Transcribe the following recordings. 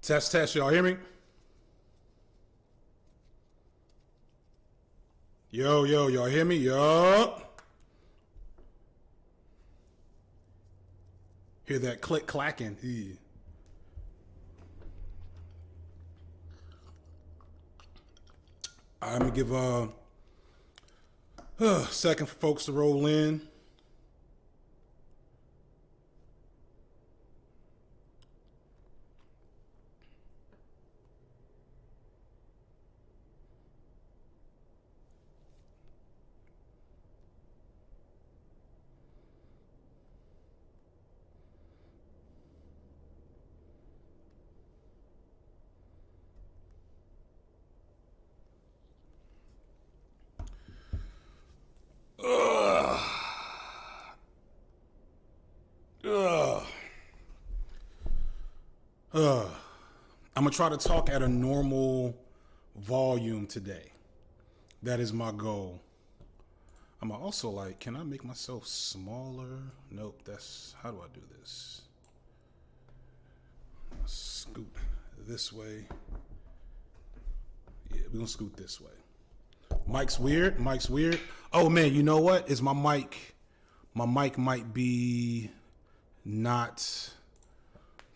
Test, test. Y'all hear me? Yo, yo, y'all hear me? Yo. Hear that click clacking. Yeah. I'm going to give a second for folks to roll in. I'm going to try to talk at a normal volume today. That is my goal. I'm also like, can I make myself smaller? Nope, how do I do this? Scoot this way. Yeah, we're going to scoot this way. Mic's weird. Oh man, you know what? Is my mic might be not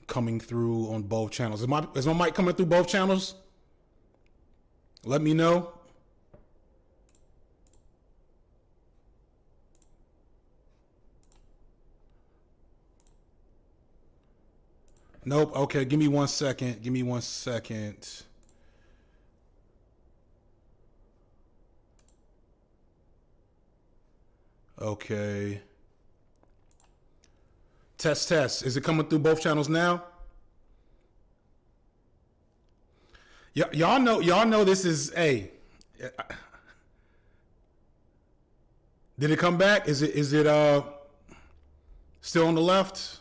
coming through on both channels. Is my mic coming through both channels? Let me know. Nope. Okay, give me 1 second. Okay. Test. Is it coming through both channels now? Y'all know this is a. Did it come back? Is it still on the left?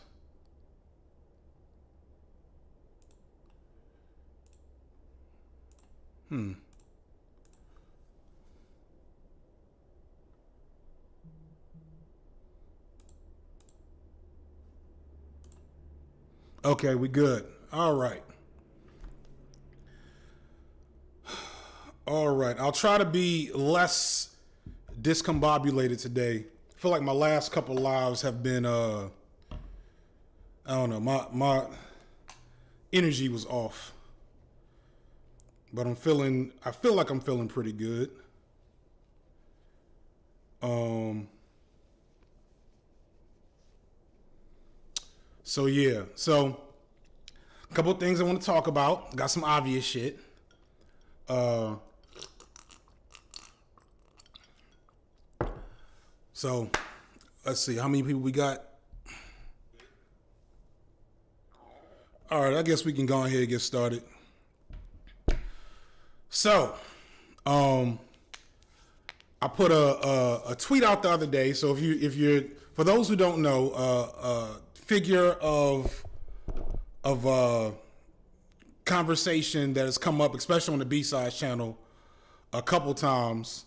Okay, we good. All right. I'll try to be less discombobulated today. I feel like my last couple lives have been I don't know, my energy was off. But I feel like I'm feeling pretty good. So yeah, a couple of things I want to talk about. Got some obvious shit. So let's see how many people we got. All right, I guess we can go ahead and get started. So, I put a tweet out the other day. So if you're for those who don't know, figure of conversation that has come up, especially on the B-Sides channel, a couple times.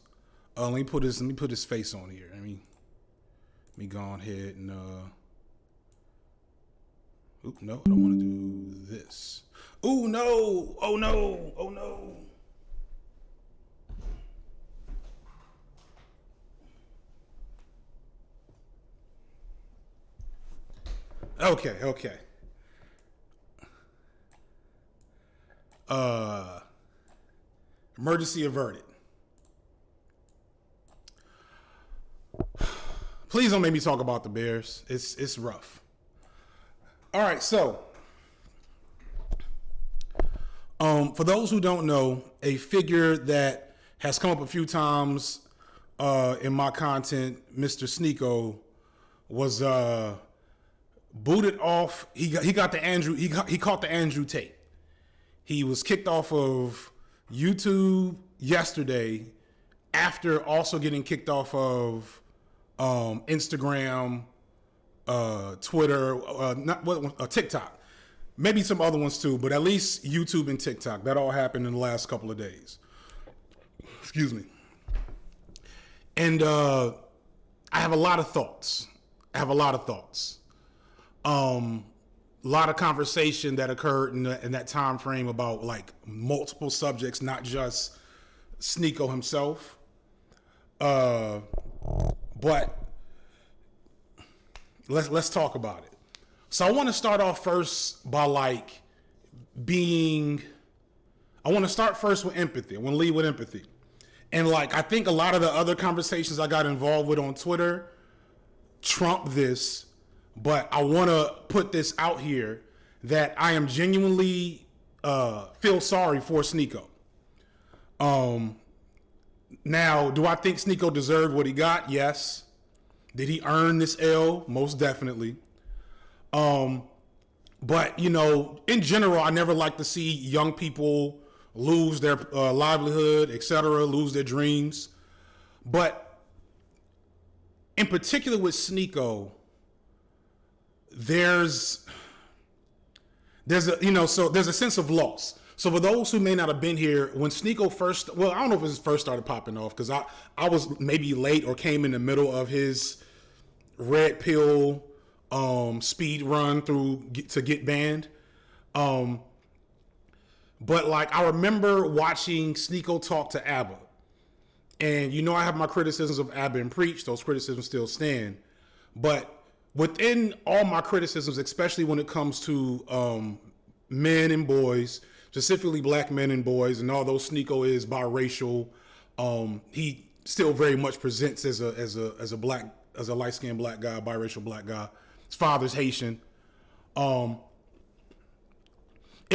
Let me put his face on here. Let me go ahead and no, I don't want to do this. Oh no. Okay. Emergency averted. Please don't make me talk about the Bears. It's rough. All right, so for those who don't know, a figure that has come up a few times in my content, Mr. Sneeko, was booted off. He caught the Andrew Tate. He was kicked off of YouTube yesterday after also getting kicked off of Instagram, Twitter, TikTok. Maybe some other ones too, but at least YouTube and TikTok. That all happened in the last couple of days. Excuse me. And I have a lot of thoughts. lot of conversation that occurred in that time frame about like multiple subjects, not just Sneako himself. But let's talk about it. So I want to start off first by like I want to start first with empathy. I want to lead with empathy. And like I think a lot of the other conversations I got involved with on Twitter trump this, but I want to put this out here that I am genuinely feel sorry for Sneako. Now, do I think Sneako deserved what he got? Yes. Did he earn this L? Most definitely. But, you know, in general, I never like to see young people lose their livelihood, etc., lose their dreams. But in particular with Sneako, there's a sense of loss. So for those who may not have been here, when Sneako first, well, I don't know if it first started popping off because I was maybe late or came in the middle of his red pill speed run to get banned. But like I remember watching Sneako talk to ABBA. And you know I have my criticisms of ABBA and Preach. Those criticisms still stand. But within all my criticisms, especially when it comes to men and boys, specifically black men and boys, and although Sneako is biracial, he still very much presents as a light-skinned black guy, biracial black guy. His father's Haitian. It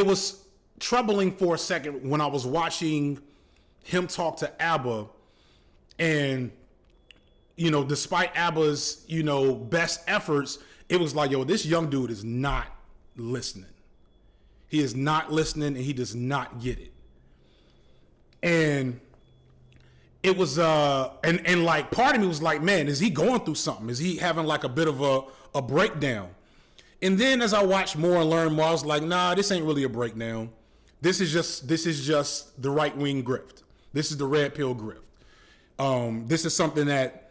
was troubling for a second when I was watching him talk to ABBA, and you know, despite ABBA's, you know, best efforts, it was like, yo, this young dude is not listening. He is not listening, and he does not get it. And it was, and like part of me was like, man, is he going through something? Is he having like a bit of a breakdown? And then as I watched more and learned more, I was like, nah, this ain't really a breakdown. This is just the right wing grift. This is the red pill grift. This is something that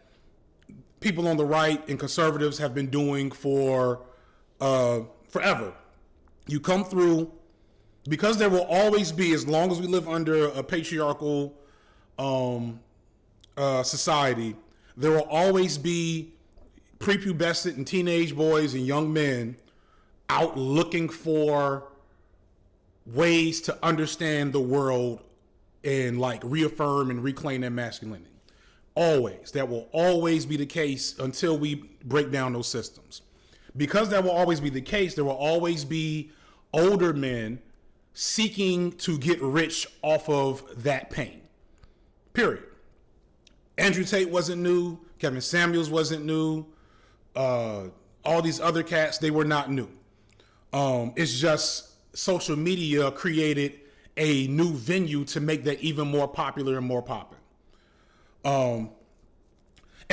people on the right and conservatives have been doing for forever. You come through, because there will always be, as long as we live under a patriarchal society, there will always be prepubescent and teenage boys and young men out looking for ways to understand the world and like reaffirm and reclaim their masculinity. Always. That will always be the case until we break down those systems. Because that will always be the case, there will always be older men seeking to get rich off of that pain. Period. Andrew Tate wasn't new. Kevin Samuels wasn't new. All these other cats, they were not new. It's just social media created a new venue to make that even more popular and more popping. And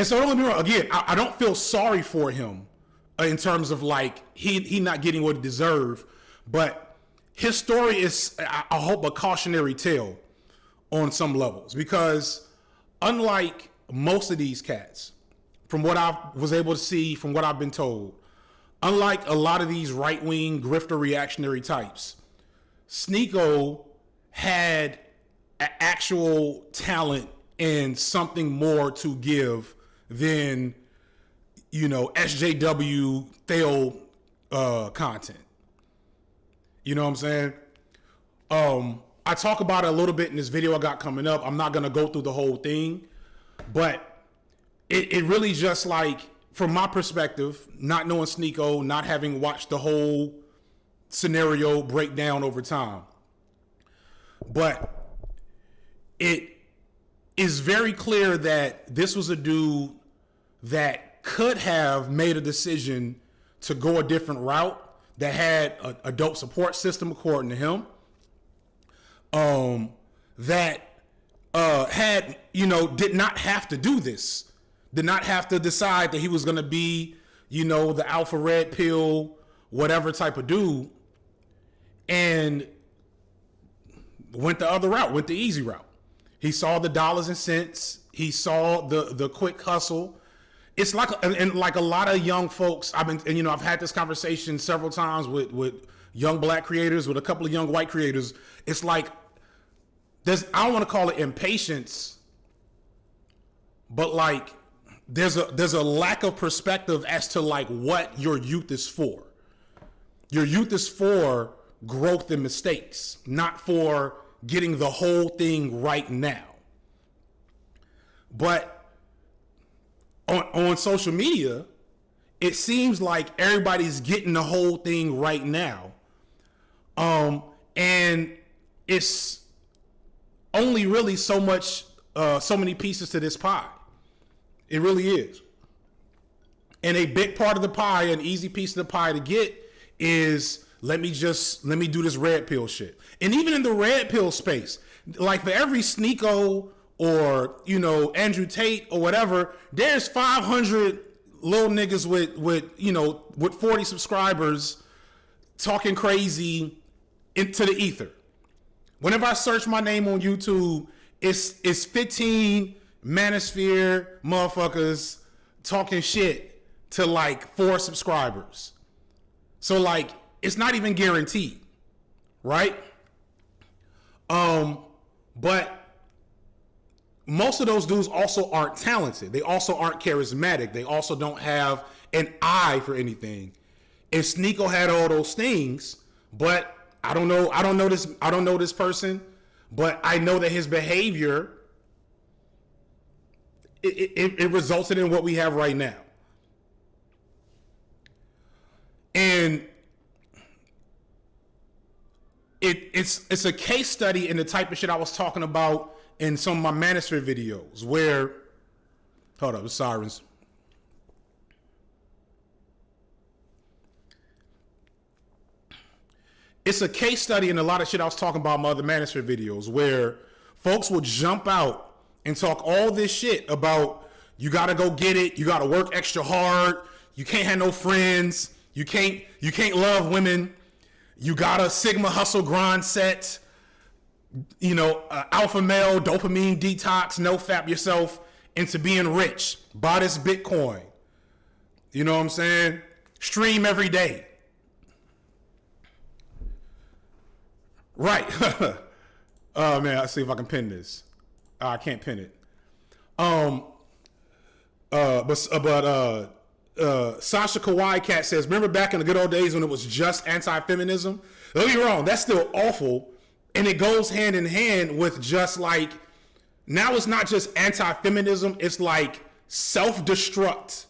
so don't get me wrong, again, I don't feel sorry for him in terms of like he not getting what he deserved, but his story is, I hope, a cautionary tale on some levels, because unlike most of these cats, from what I was able to see, from what I've been told, unlike a lot of these right-wing grifter reactionary types, Sneako had actual talent and something more to give than, you know, SJW fail content. You know what I'm saying? I talk about it a little bit in this video I got coming up. I'm not going to go through the whole thing, but it really just like, from my perspective, not knowing Sneako, not having watched the whole scenario break down over time, but it is very clear that this was a dude that could have made a decision to go a different route, that had a adult support system according to him, that had, you know, did not have to do this, did not have to decide that he was going to be, you know, the alpha red pill, whatever type of dude, and went the other route, went the easy route. He saw the dollars and cents. He saw the quick hustle. it's like, and like a lot of young folks, I've had this conversation several times with young black creators, with a couple of young white creators. It's like, I don't want to call it impatience, but like, there's a lack of perspective as to like what your youth is for. Your youth is for growth and mistakes, not for getting the whole thing right now. But on social media, it seems like everybody's getting the whole thing right now. And it's only really so many pieces to this pie. It really is. And a big part of the pie, an easy piece of the pie to get is, let me do this red pill shit. And even in the red pill space, like for every Sneako or, Andrew Tate or whatever, there's 500 little niggas with 40 subscribers talking crazy into the ether. Whenever I search my name on YouTube, it's 15 manosphere motherfuckers talking shit to like 4 subscribers. So like, it's not even guaranteed, right? But most of those dudes also aren't talented. They also aren't charismatic. They also don't have an eye for anything. And Sneako had all those things, but I don't know this person, but I know that his behavior, it resulted in what we have right now. And it's a case study in the type of shit I was talking about in some of my Manosphere videos where, hold up, the sirens. It's a case study in a lot of shit I was talking about in my other Manosphere videos where folks will jump out and talk all this shit about, you gotta go get it, you gotta work extra hard, you can't have no friends, you can't love women, you gotta Sigma hustle grind set, alpha male, dopamine detox, no fap yourself into being rich, buy this Bitcoin. You know what I'm saying? Stream every day. Right. Oh man, let's see if I can pin this. I can't pin it. Sasha Kawaii Cat says, remember back in the good old days when it was just anti-feminism? Don't get me wrong, that's still awful. And it goes hand in hand with just like, now it's not just anti-feminism, it's like self-destruct.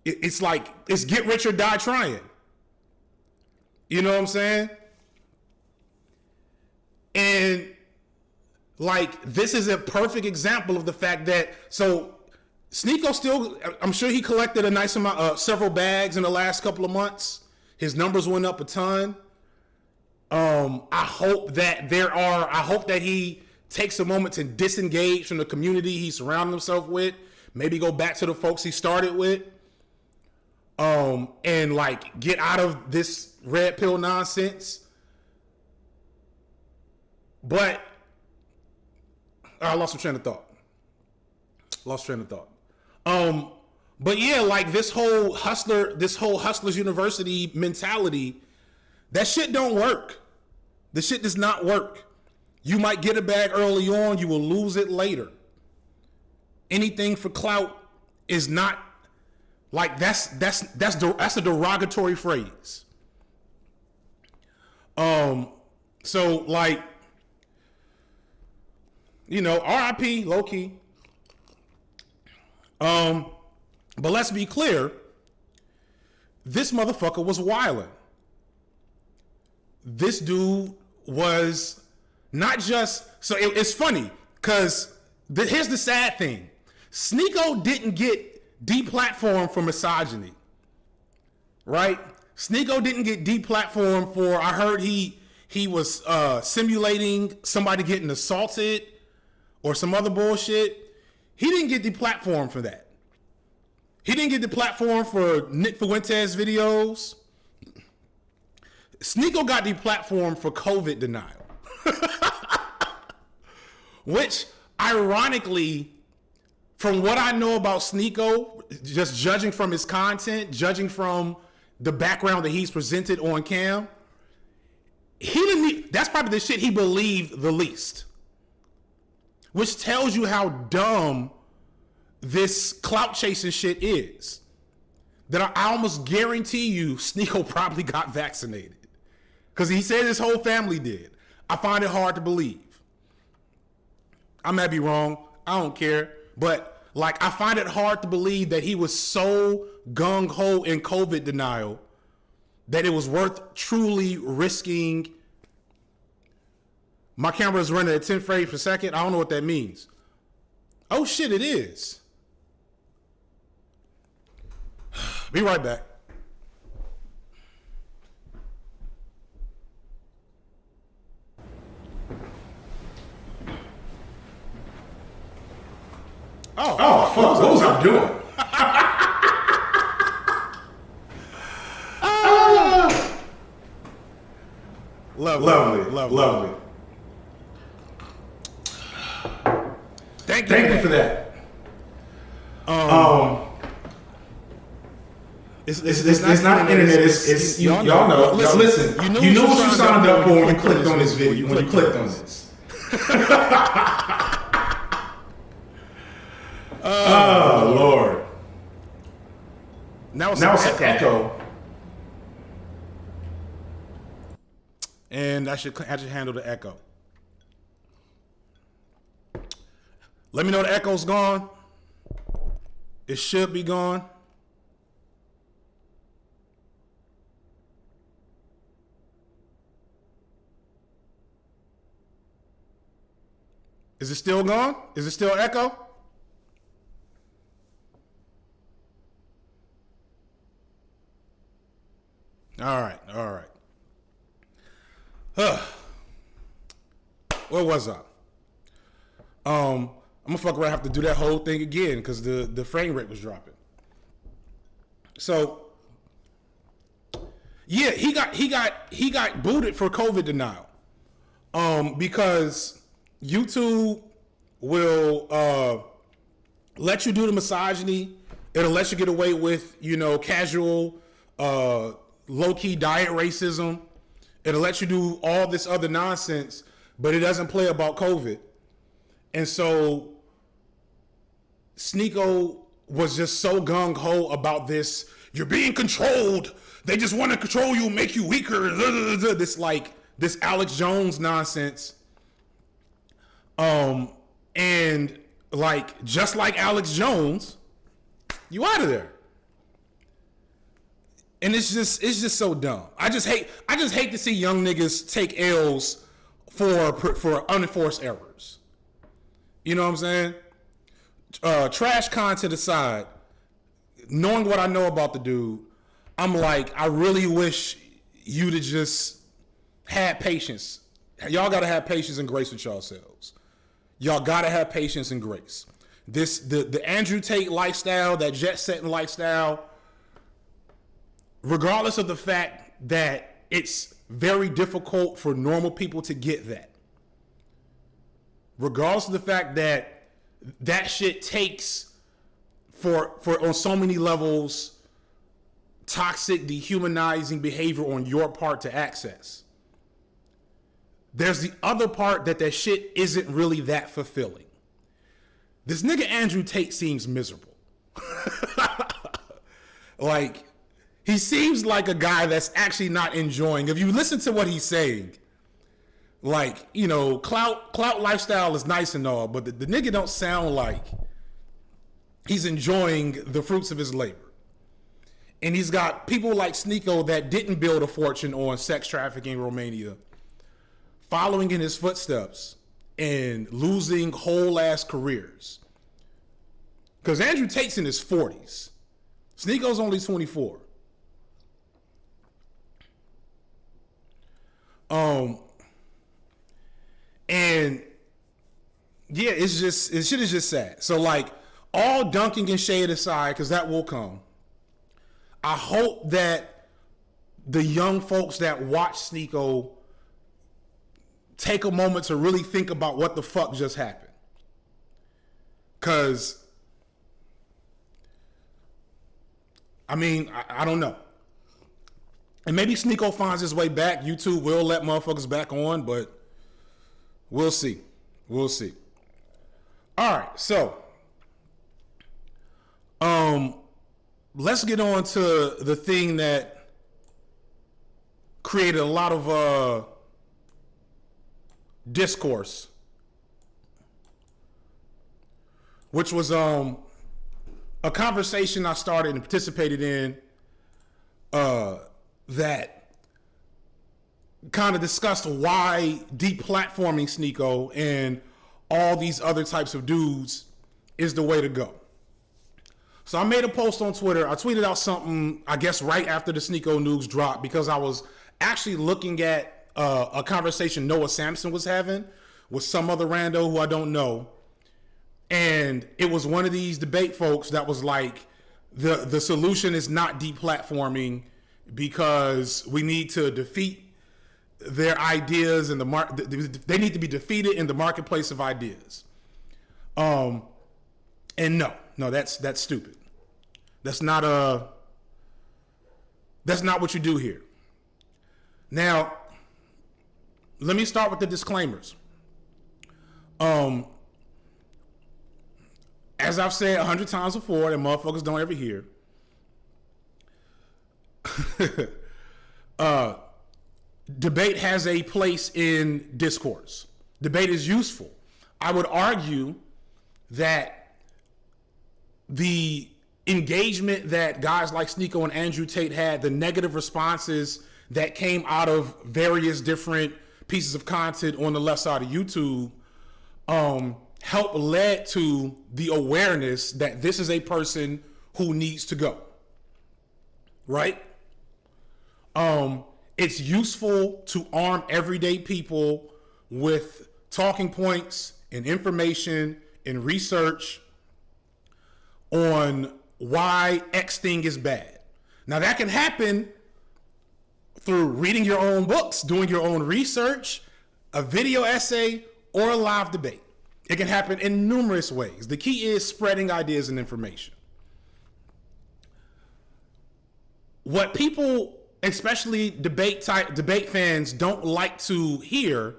It's like, it's get rich or die trying. You know what I'm saying? And like, this is a perfect example of the fact that, so Sneako still, I'm sure he collected a nice amount, several bags in the last couple of months. His numbers went up a ton. I hope that he takes a moment to disengage from the community he surrounded himself with. Maybe go back to the folks he started with. And like get out of this red pill nonsense. But I lost train of thought. But yeah, like this whole Hustlers University mentality, that shit don't work. The shit does not work. You might get a bag early on, you will lose it later. Anything for clout is not like that's a derogatory phrase. So like, RIP, low key. But let's be clear, this motherfucker was wildin'. This dude was not just, so it's funny, because here's the sad thing. Sneako didn't get deplatformed for misogyny, right? Sneako didn't get deplatformed for, I heard he was simulating somebody getting assaulted or some other bullshit. He didn't get deplatformed for that. He didn't get deplatformed for Nick Fuentes videos. Sneako got deplatformed for COVID denial. Which, ironically, from what I know about Sneako, just judging from his content, judging from the background that he's presented on cam, he didn't need, that's probably the shit he believed the least. Which tells you how dumb this clout chasing shit is. That I almost guarantee you Sneako probably got vaccinated. Because he said his whole family did. I find it hard to believe. I might be wrong. I don't care. But like, I find it hard to believe that he was so gung-ho in COVID denial that it was worth truly risking. My camera is running at 10 frames per second. I don't know what that means. Oh shit, it is. Be right back. Oh, fuck, what was I doing? Lovely. Thank you for that. It's not internet. It's y'all know. Listen. You know what you signed up for when you clicked on this video. When you clicked on this. Oh Lord. Now it's an echo. And I should handle the echo. Let me know the echo's gone. It should be gone. Is it still gone? Is it still echo? All right. Where was I? I'm gonna fuck around, have to do that whole thing again because the frame rate was dropping. So yeah, he got booted for COVID denial. Because YouTube will let you do the misogyny. It'll let you get away with, casual low-key diet racism. It'll let you do all this other nonsense, but it doesn't play about COVID. And so Sneako was just so gung-ho about this. You're being controlled. They just want to control you, make you weaker. This Alex Jones nonsense. And just like Alex Jones, you out of there. And it's just so dumb. I just hate to see young niggas take L's for unenforced errors. You know what I'm saying? Trash content aside, knowing what I know about the dude, I'm like, I really wish you'd have just had patience. Y'all gotta have patience and grace with yourselves. Y'all gotta have patience and grace. The Andrew Tate lifestyle, that jet setting lifestyle, regardless of the fact that it's very difficult for normal people to get that. Regardless of the fact that that shit takes for on so many levels toxic, dehumanizing behavior on your part to access. There's the other part that shit isn't really that fulfilling. This nigga Andrew Tate seems miserable. He seems like a guy that's actually not enjoying. If you listen to what he's saying, clout lifestyle is nice and all, but the nigga don't sound like he's enjoying the fruits of his labor. And he's got people like Sneako that didn't build a fortune on sex trafficking in Romania, following in his footsteps and losing whole ass careers. Because Andrew Tate's in his 40s. Sneako's only 24. And yeah, shit is just sad. So all dunking and shade aside, because that will come, I hope that the young folks that watch Sneako take a moment to really think about what the fuck just happened. Because I mean, I don't know. And maybe Sneako finds his way back. YouTube will let motherfuckers back on, but we'll see. We'll see. All right, so let's get on to the thing that created a lot of discourse, which was a conversation I started and participated in that kind of discussed why deplatforming Sneako and all these other types of dudes is the way to go. So I made a post on Twitter. I tweeted out something, I guess, right after the Sneako news dropped, because I was actually looking at a conversation Noah Samson was having with some other rando who I don't know. And it was one of these debate folks that was like, the solution is not deplatforming because we need to defeat their ideas in the they need to be defeated in the marketplace of ideas. And no, that's stupid. That's not what you do here. Now, let me start with the disclaimers. As I've said 100 times before, that motherfuckers don't ever hear. Debate has a place in discourse. Debate is useful. I would argue that the engagement that guys like Sneako and Andrew Tate had, the negative responses that came out of various different pieces of content on the left side of YouTube, helped led to the awareness that this is a person who needs to go. Right? It's useful to arm everyday people with talking points and information and research on why X thing is bad. Now that can happen through reading your own books, doing your own research, a video essay, or a live debate. It can happen in numerous ways. The key is spreading ideas and information. What people, especially debate fans, don't like to hear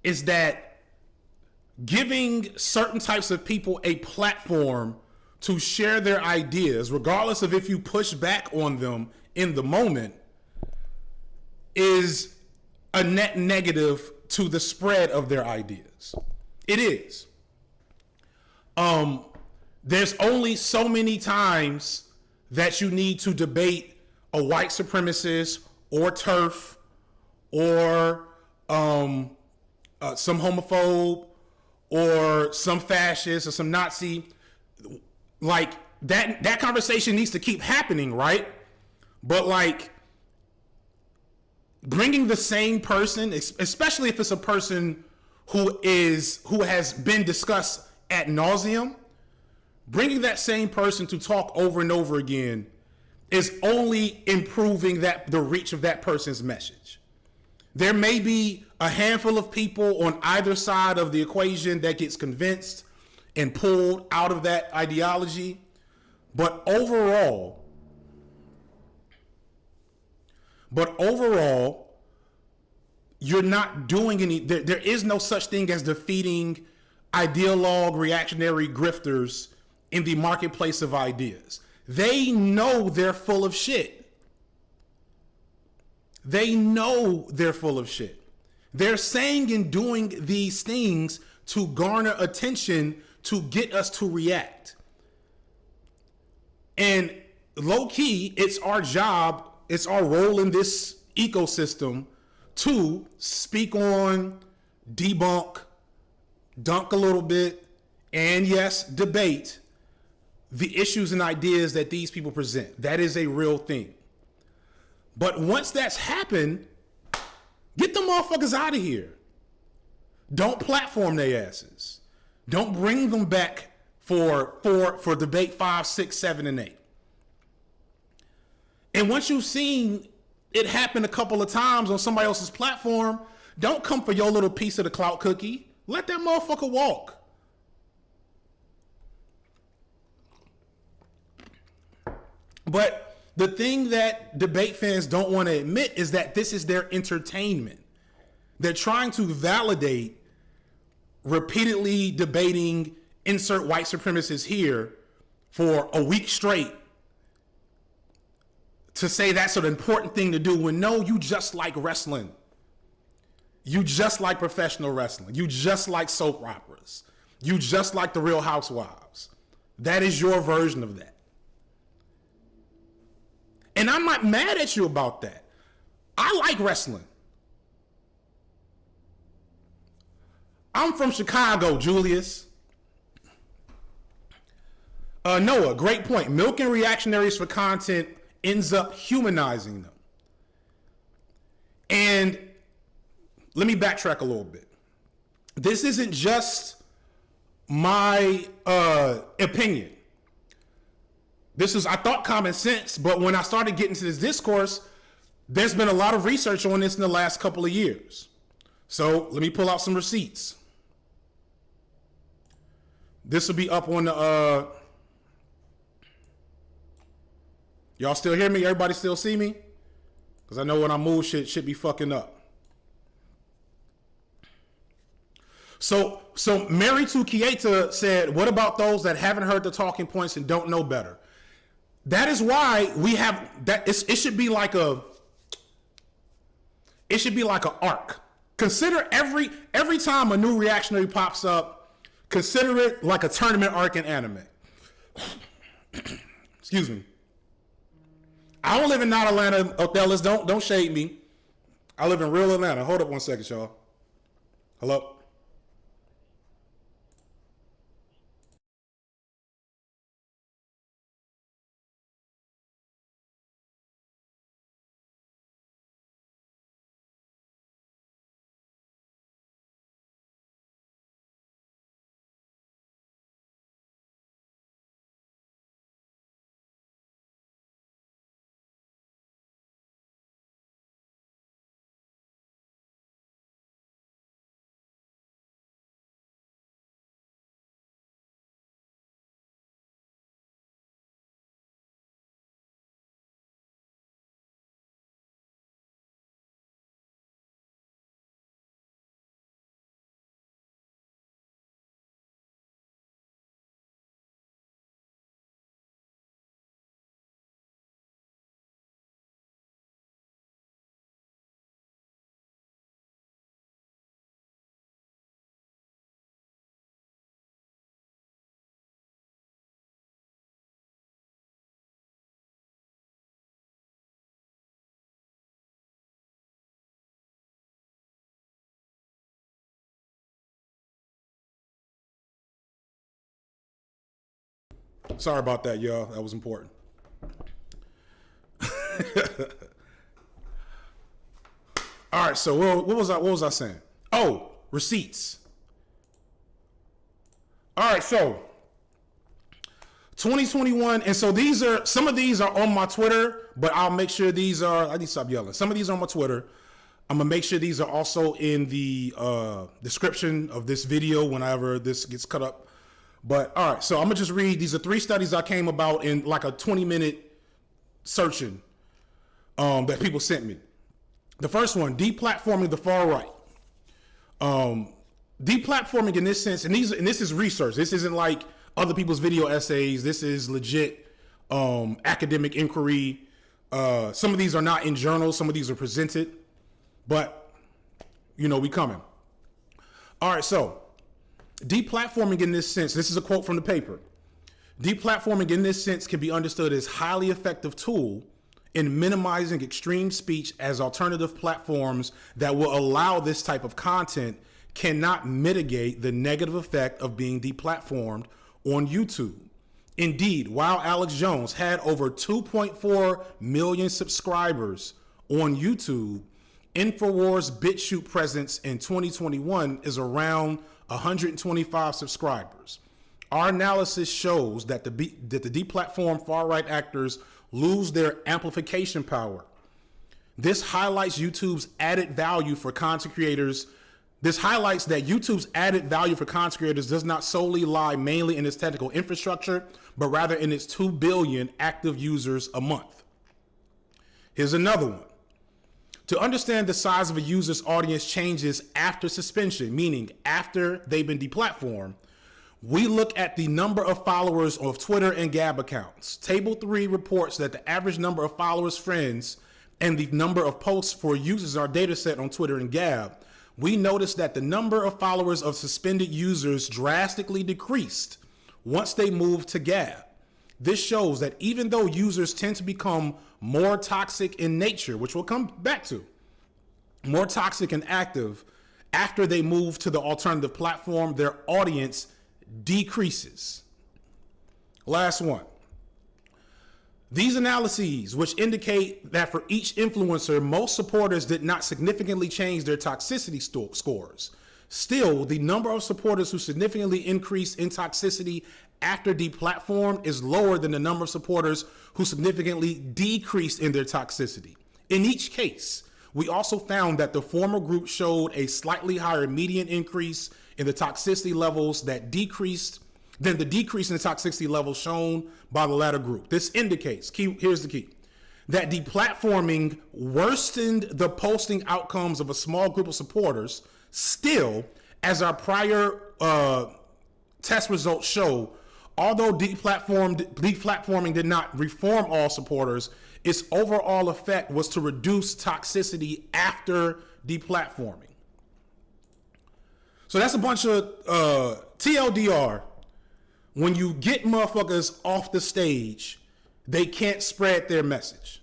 is that giving certain types of people a platform to share their ideas, regardless of if you push back on them in the moment, is a net negative to the spread of their ideas. It is. There's only so many times that you need to debate a white supremacist or TERF or some homophobe or some fascist or some Nazi. Like that conversation needs to keep happening, right? But like bringing the same person, especially if it's a person who has been discussed ad nauseum, bringing that same person to talk over and over again is only improving the reach of that person's message. There may be a handful of people on either side of the equation that gets convinced and pulled out of that ideology, but overall, you're not doing any. There is no such thing as defeating ideologue, reactionary grifters in the marketplace of ideas. They know they're full of shit. They know they're full of shit. They're saying and doing these things to garner attention, to get us to react. And low key, it's our job, it's our role in this ecosystem to speak on, debunk, dunk a little bit, and yes, debate the issues and ideas that these people present. That is a real thing. But once that's happened, get the motherfuckers out of here. Don't platform their asses. Don't bring them back for debate 5, 6, 7, and 8. And once you've seen it happen a couple of times on somebody else's platform, don't come for your little piece of the clout cookie. Let that motherfucker walk. But the thing that debate fans don't want to admit is that this is their entertainment. They're trying to validate repeatedly debating insert white supremacists here for a week straight to say that's an important thing to do when no, you just like wrestling. You just like professional wrestling. You just like soap operas. You just like the Real Housewives. That is your version of that. And I'm not mad at you about that. I like wrestling. I'm from Chicago, Julius. Noah, great point. Milking reactionaries for content ends up humanizing them. And let me backtrack a little bit. This isn't just my opinion. This is, I thought, common sense, but when I started getting to this discourse, there's been a lot of research on this in the last couple of years. So let me pull out some receipts. This will be up on the, y'all still hear me? Everybody still see me? Because I know when I move, shit should be fucking up. So Mary Tukieta said, what about those that haven't heard the talking points and don't know better? That is why we have that. It should be like a arc. Consider every time a new reactionary pops up, consider it like a tournament arc in anime. Excuse me. I don't live in not Atlanta, Othellas. Don't shade me. I live in real Atlanta. Hold up one second, y'all. Hello? Sorry about that, y'all. That was important. All right, so what was I saying? Oh, receipts. All right, so 2021, and so some of these are on my Twitter, but I'll make sure these are, I need to stop yelling. Some of these are on my Twitter. I'm gonna make sure these are also in the description of this video whenever this gets cut up. But all right, so I'm gonna just read. These are 3 studies I came about in like a 20-minute searching that people sent me. The first one, deplatforming the far right. Deplatforming in this sense, and this is research. This isn't like other people's video essays. This is legit academic inquiry. Some of these are not in journals. Some of these are presented, but you know, we coming. All right, so deplatforming in this sense, this is a quote from the paper. Deplatforming in this sense can be understood as highly effective tool in minimizing extreme speech, as alternative platforms that will allow this type of content cannot mitigate the negative effect of being deplatformed on YouTube. Indeed, while Alex Jones had over 2.4 million subscribers on YouTube, InfoWars BitChute presence in 2021 is around 125 subscribers. Our analysis shows that the deplatformed far-right actors lose their amplification power. This highlights YouTube's added value for content creators This highlights that YouTube's added value for content creators does not solely lie mainly in its technical infrastructure, but rather in its 2 billion active users a month. Here's another one. To understand the size of a user's audience changes after suspension, meaning after they've been deplatformed, we look at the number of followers of Twitter and Gab accounts. Table 3 reports that the average number of followers, friends, and the number of posts for users are data set on Twitter and Gab. We noticed that the number of followers of suspended users drastically decreased once they moved to Gab. This shows that even though users tend to become more toxic in nature, which we'll come back to, more toxic and active after they move to the alternative platform, their audience decreases. Last one. These analyses, which indicate that for each influencer, most supporters did not significantly change their toxicity scores. Still, the number of supporters who significantly increased in toxicity after deplatformed is lower than the number of supporters who significantly decreased in their toxicity. In each case, we also found that the former group showed a slightly higher median increase in the toxicity levels that decreased than the decrease in the toxicity levels shown by the latter group. This indicates, here's the key, that deplatforming worsened the posting outcomes of a small group of supporters. Still, as our prior test results show, although deplatforming did not reform all supporters, its overall effect was to reduce toxicity after deplatforming. So that's a bunch of TLDR. When you get motherfuckers off the stage, they can't spread their message.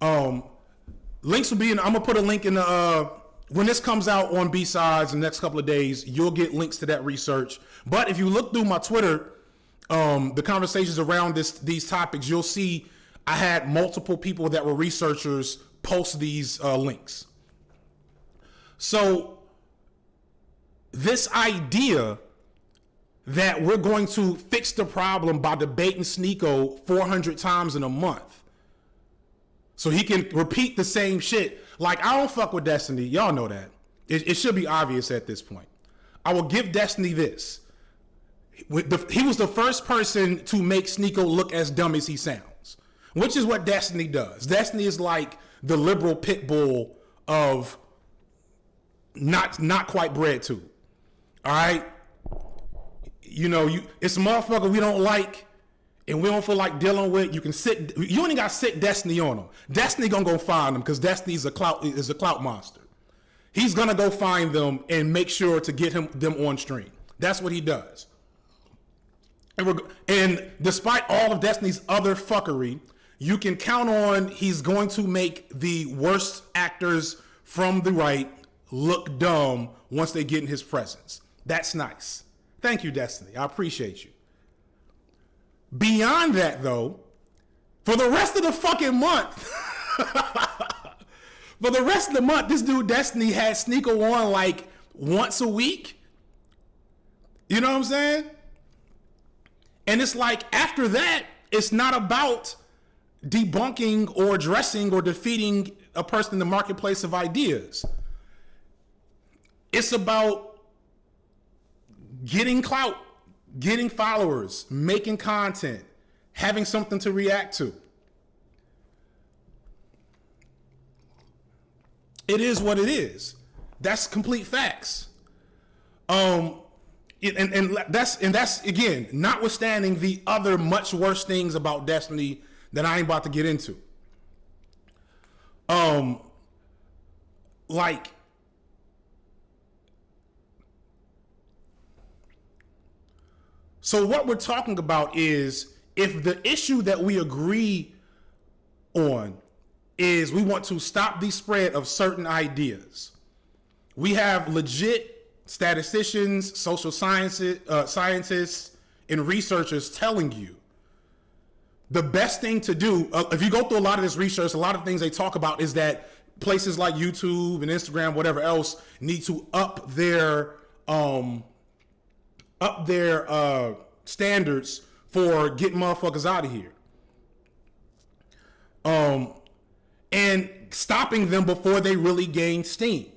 Links will be in, I'm gonna put a link in the, when this comes out on B-Sides in the next couple of days, you'll get links to that research. But if you look through my Twitter, the conversations around these topics, you'll see I had multiple people that were researchers post these links. So this idea that we're going to fix the problem by debating Sneako 400 times in a month so he can repeat the same shit. Like, I don't fuck with Destiny. Y'all know that. It should be obvious at this point. I will give Destiny this. He was the first person to make Sneako look as dumb as he sounds, which is what Destiny does. Destiny is like the liberal pit bull of not quite bred to. All right? You know, it's a motherfucker we don't like and we don't feel like dealing with. You only got sick Destiny on him. Destiny gonna go find them because Destiny is a clout monster. He's gonna go find them and make sure to get them on stream. That's what he does. And despite all of Destiny's other fuckery, you can count on he's going to make the worst actors from the right look dumb once they get in his presence. That's nice. Thank you, Destiny. I appreciate you. Beyond that, though, for the rest of the fucking month, this dude Destiny had Sneako on like once a week. You know what I'm saying? And it's like after that, it's not about debunking or addressing or defeating a person in the marketplace of ideas. It's about getting clout, getting followers, making content, having something to react to. It is what it is. That's complete facts. And that's again, notwithstanding the other much worse things about Destiny that I ain't about to get into. So what we're talking about is if the issue that we agree on is we want to stop the spread of certain ideas. We have legit statisticians, social scientists, and researchers telling you the best thing to do, if you go through a lot of this research, a lot of things they talk about is that places like YouTube and Instagram, whatever else, need to up their standards for getting motherfuckers out of here. And stopping them before they really gain steam.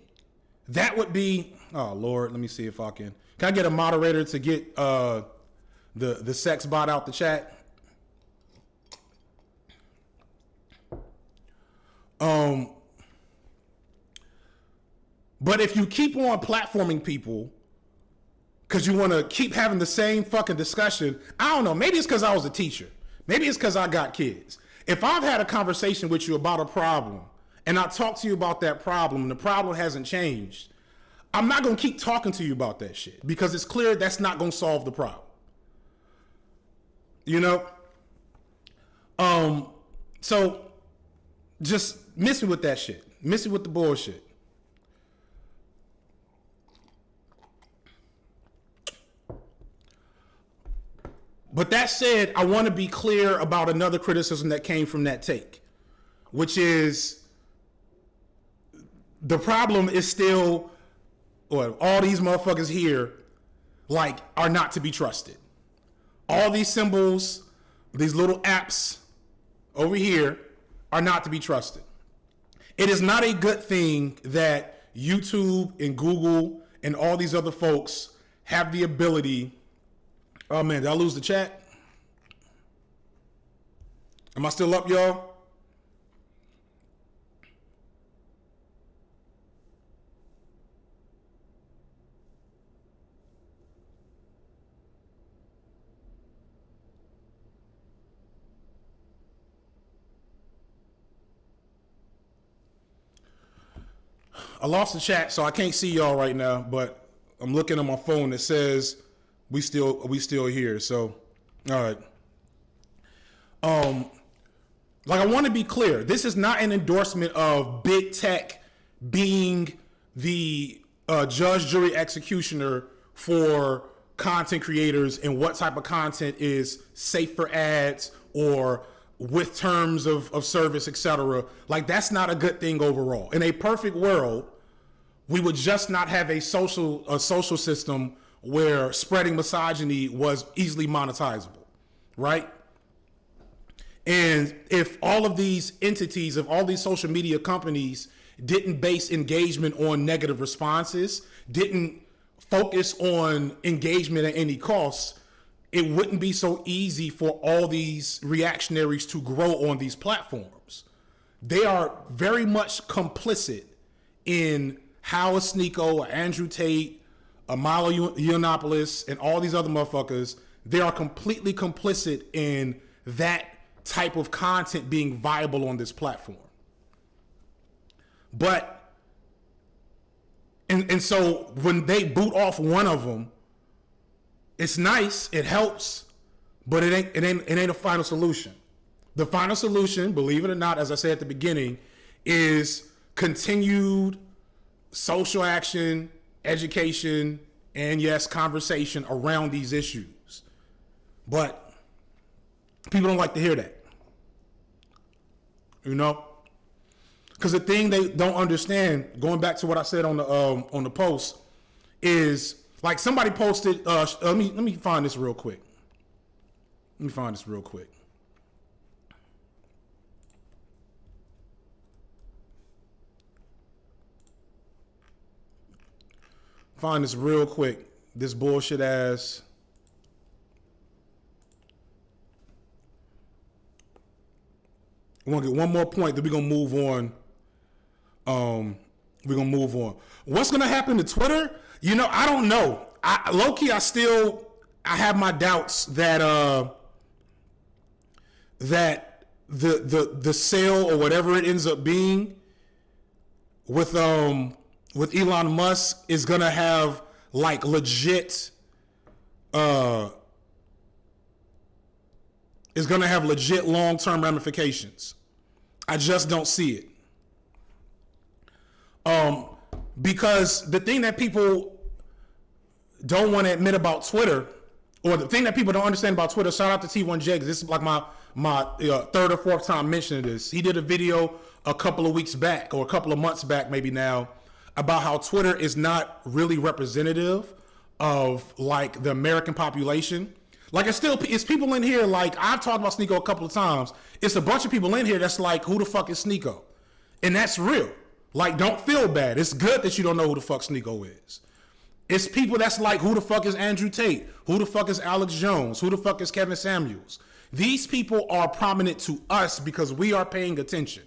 that would be, oh Lord, let me see if I can I get a moderator to get the sex bot out the chat? But if you keep on platforming people because you want to keep having the same fucking discussion, I don't know, maybe it's because I was a teacher. Maybe it's because I got kids. If I've had a conversation with you about a problem and I talk to you about that problem and the problem hasn't changed, I'm not going to keep talking to you about that shit because it's clear that's not going to solve the problem. You know? So just miss me with that shit. Miss me with the bullshit. But that said, I want to be clear about another criticism that came from that take, which is the problem is still, or all these motherfuckers here, like, are not to be trusted. All these symbols, these little apps over here are not to be trusted. It is not a good thing that YouTube and Google and all these other folks have the ability. Oh man, did I lose the chat? Am I still up, y'all? I lost the chat, so I can't see y'all right now, but I'm looking at my phone that says we still here. So, all right. Like, I want to be clear. This is not an endorsement of big tech being the judge, jury, executioner for content creators and what type of content is safe for ads or with terms of service, etc. Like, that's not a good thing overall. In a perfect world, we would just not have a social system where spreading misogyny was easily monetizable, right? And if all of these entities, if all these social media companies didn't base engagement on negative responses, didn't focus on engagement at any cost, it wouldn't be so easy for all these reactionaries to grow on these platforms. They are very much complicit in how a Sneako, a Andrew Tate, a Milo Yiannopoulos, and all these other motherfuckers, they are completely complicit in that type of content being viable on this platform. But, and so when they boot off one of them, it's nice, it helps, but it ain't a final solution. The final solution, believe it or not, as I said at the beginning, is continued social action, education, and yes, conversation around these issues. But people don't like to hear that. You know? Because the thing they don't understand, going back to what I said on the post, is like somebody posted, let me find this real quick. Find this real quick. This bullshit ass. We're gonna get one more point, then we're gonna move on. What's gonna happen to Twitter? You know, I don't know. Low-key, I have my doubts that that the sale or whatever it ends up being with Elon Musk is gonna have like legit is gonna have legit long-term ramifications. I just don't see it. Because the thing that people don't want to admit about Twitter, or the thing that people don't understand about Twitter, shout out to T1J, because this is like my third or fourth time mentioning this. He did a video a couple of weeks back, or a couple of months back maybe now, about how Twitter is not really representative of like the American population. Like it's people in here, like I've talked about Sneako a couple of times. It's a bunch of people in here that's like, who the fuck is Sneako? And that's real. Like, don't feel bad. It's good that you don't know who the fuck Sneako is. It's people that's like, who the fuck is Andrew Tate? Who the fuck is Alex Jones? Who the fuck is Kevin Samuels? These people are prominent to us because we are paying attention.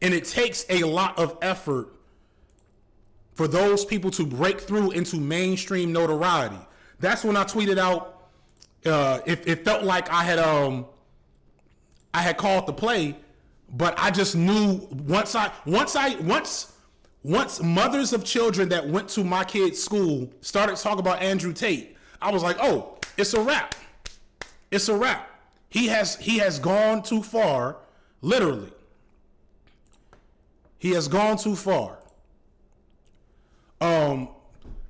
And it takes a lot of effort for those people to break through into mainstream notoriety. That's when I tweeted out, it felt like I had called the play, but I just knew once mothers of children that went to my kids' school started talking about Andrew Tate, I was like, oh, it's a wrap. It's a wrap. He has gone too far, literally. He has gone too far.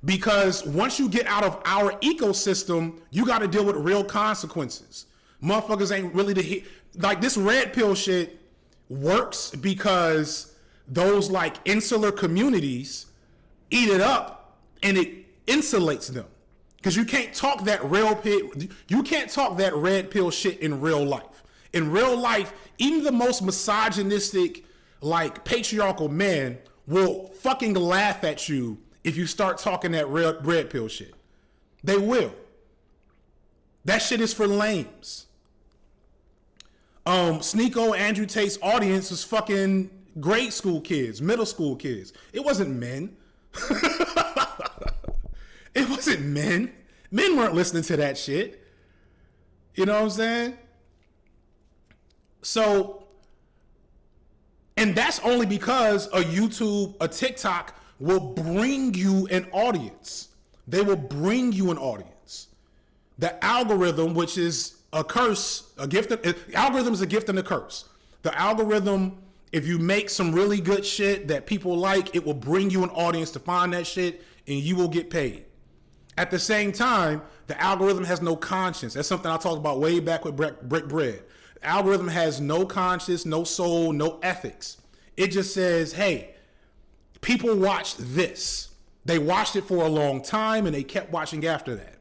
Because once you get out of our ecosystem, you got to deal with real consequences. Motherfuckers ain't really like this red pill shit works because those like insular communities eat it up and it insulates them. Because you can't talk that red pill shit in real life. In real life, even the most misogynistic, like patriarchal men will fucking laugh at you if you start talking that red pill shit. They will. That shit is for lames. Sneako, Andrew Tate's audience was fucking grade school kids, middle school kids. It wasn't men. It wasn't men. Men weren't listening to that shit. You know what I'm saying? So, and that's only because a YouTube, a TikTok will bring you an audience. They will bring you an audience. The algorithm, which is a curse, algorithm is a gift and a curse. The algorithm, if you make some really good shit that people like, it will bring you an audience to find that shit and you will get paid. At the same time, the algorithm has no conscience. That's something I talked about way back with Brick Bread. The algorithm has no conscience, no soul, no ethics. It just says, hey, people watched this. They watched it for a long time and they kept watching after that.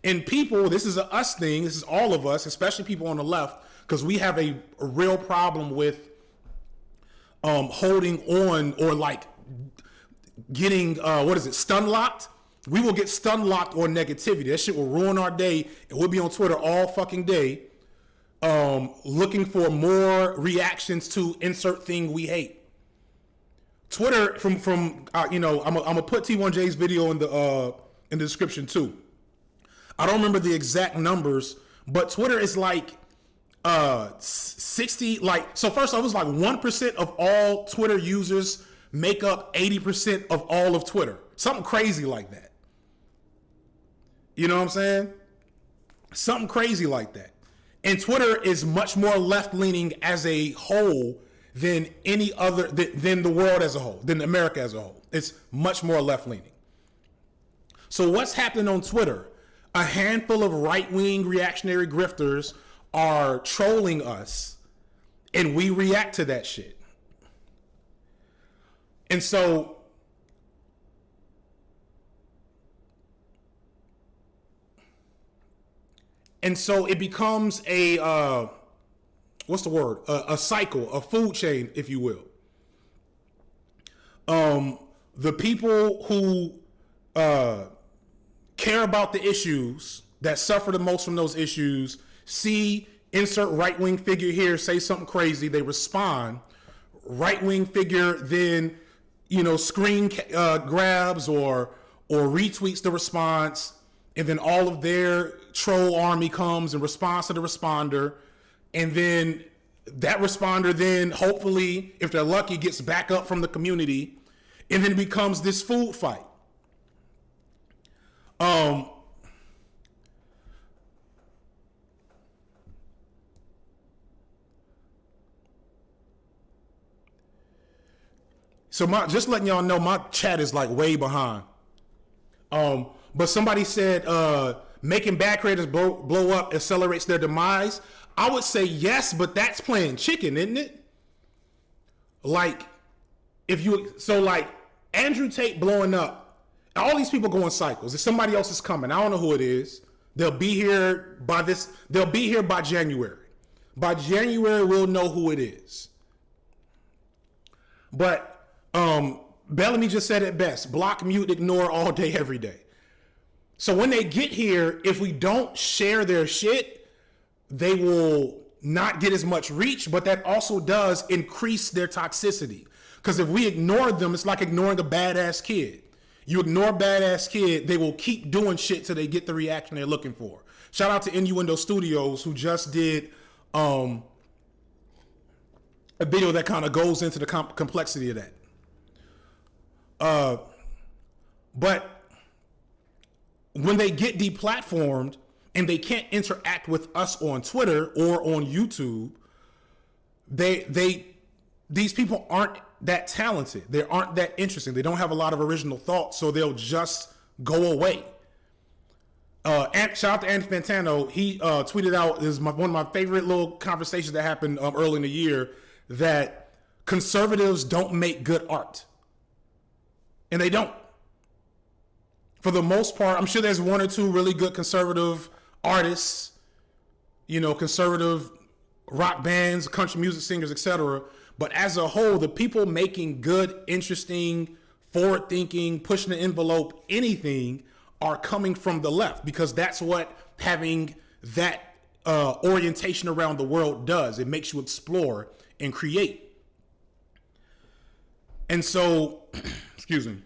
And people, this is a us thing. This is all of us, especially people on the left, because we have a real problem with holding on or like getting, stun locked. We will get stun locked on negativity. That shit will ruin our day. And we'll be on Twitter all fucking day looking for more reactions to insert thing we hate. Twitter I'm gonna put T1J's video in the description too. I don't remember the exact numbers, but Twitter is like 60. So first, I was like 1% of all Twitter users make up 80% of all of Twitter. Something crazy like that. You know what I'm saying? Something crazy like that. And Twitter is much more left-leaning as a whole than any other, than the world as a whole, than America as a whole. It's much more left-leaning. So what's happening on Twitter? A handful of right-wing reactionary grifters are trolling us, and we react to that shit. And so it becomes a what's the word? A cycle, a food chain, if you will. The people who care about the issues, that suffer the most from those issues, see insert right-wing figure here, say something crazy, they respond. Right-wing figure then, screen grabs or retweets the response, and then all of their troll army comes in response to the responder, and then that responder then hopefully, if they're lucky, gets back up from the community, and then it becomes this food fight. So just letting y'all know, my chat is like way behind. But somebody said making bad creators blow up accelerates their demise. I would say yes, but that's playing chicken, isn't it? Like, like Andrew Tate blowing up, all these people go in cycles. If somebody else is coming, I don't know who it is. They'll be here by January. By January, we'll know who it is. But Bellamy just said it best: block, mute, ignore all day, every day. So when they get here, if we don't share their shit, they will not get as much reach, but that also does increase their toxicity. Because if we ignore them, it's like ignoring a badass kid. You ignore a badass kid, they will keep doing shit till they get the reaction they're looking for. Shout out to Innuendo Studios, who just did a video that kind of goes into the complexity of that. But when they get deplatformed and they can't interact with us on Twitter or on YouTube, these people aren't that talented. They aren't that interesting. They don't have a lot of original thoughts, so they'll just go away. And shout out to Andy Fantano. He tweeted out, this is one of my favorite little conversations that happened early in the year, that conservatives don't make good art. And they don't. For the most part, I'm sure there's one or two really good conservative artists, conservative rock bands, country music singers, etc. But as a whole, the people making good, interesting, forward-thinking, pushing the envelope, anything, are coming from the left, because that's what having that orientation around the world does. It makes you explore and create. And so, excuse me.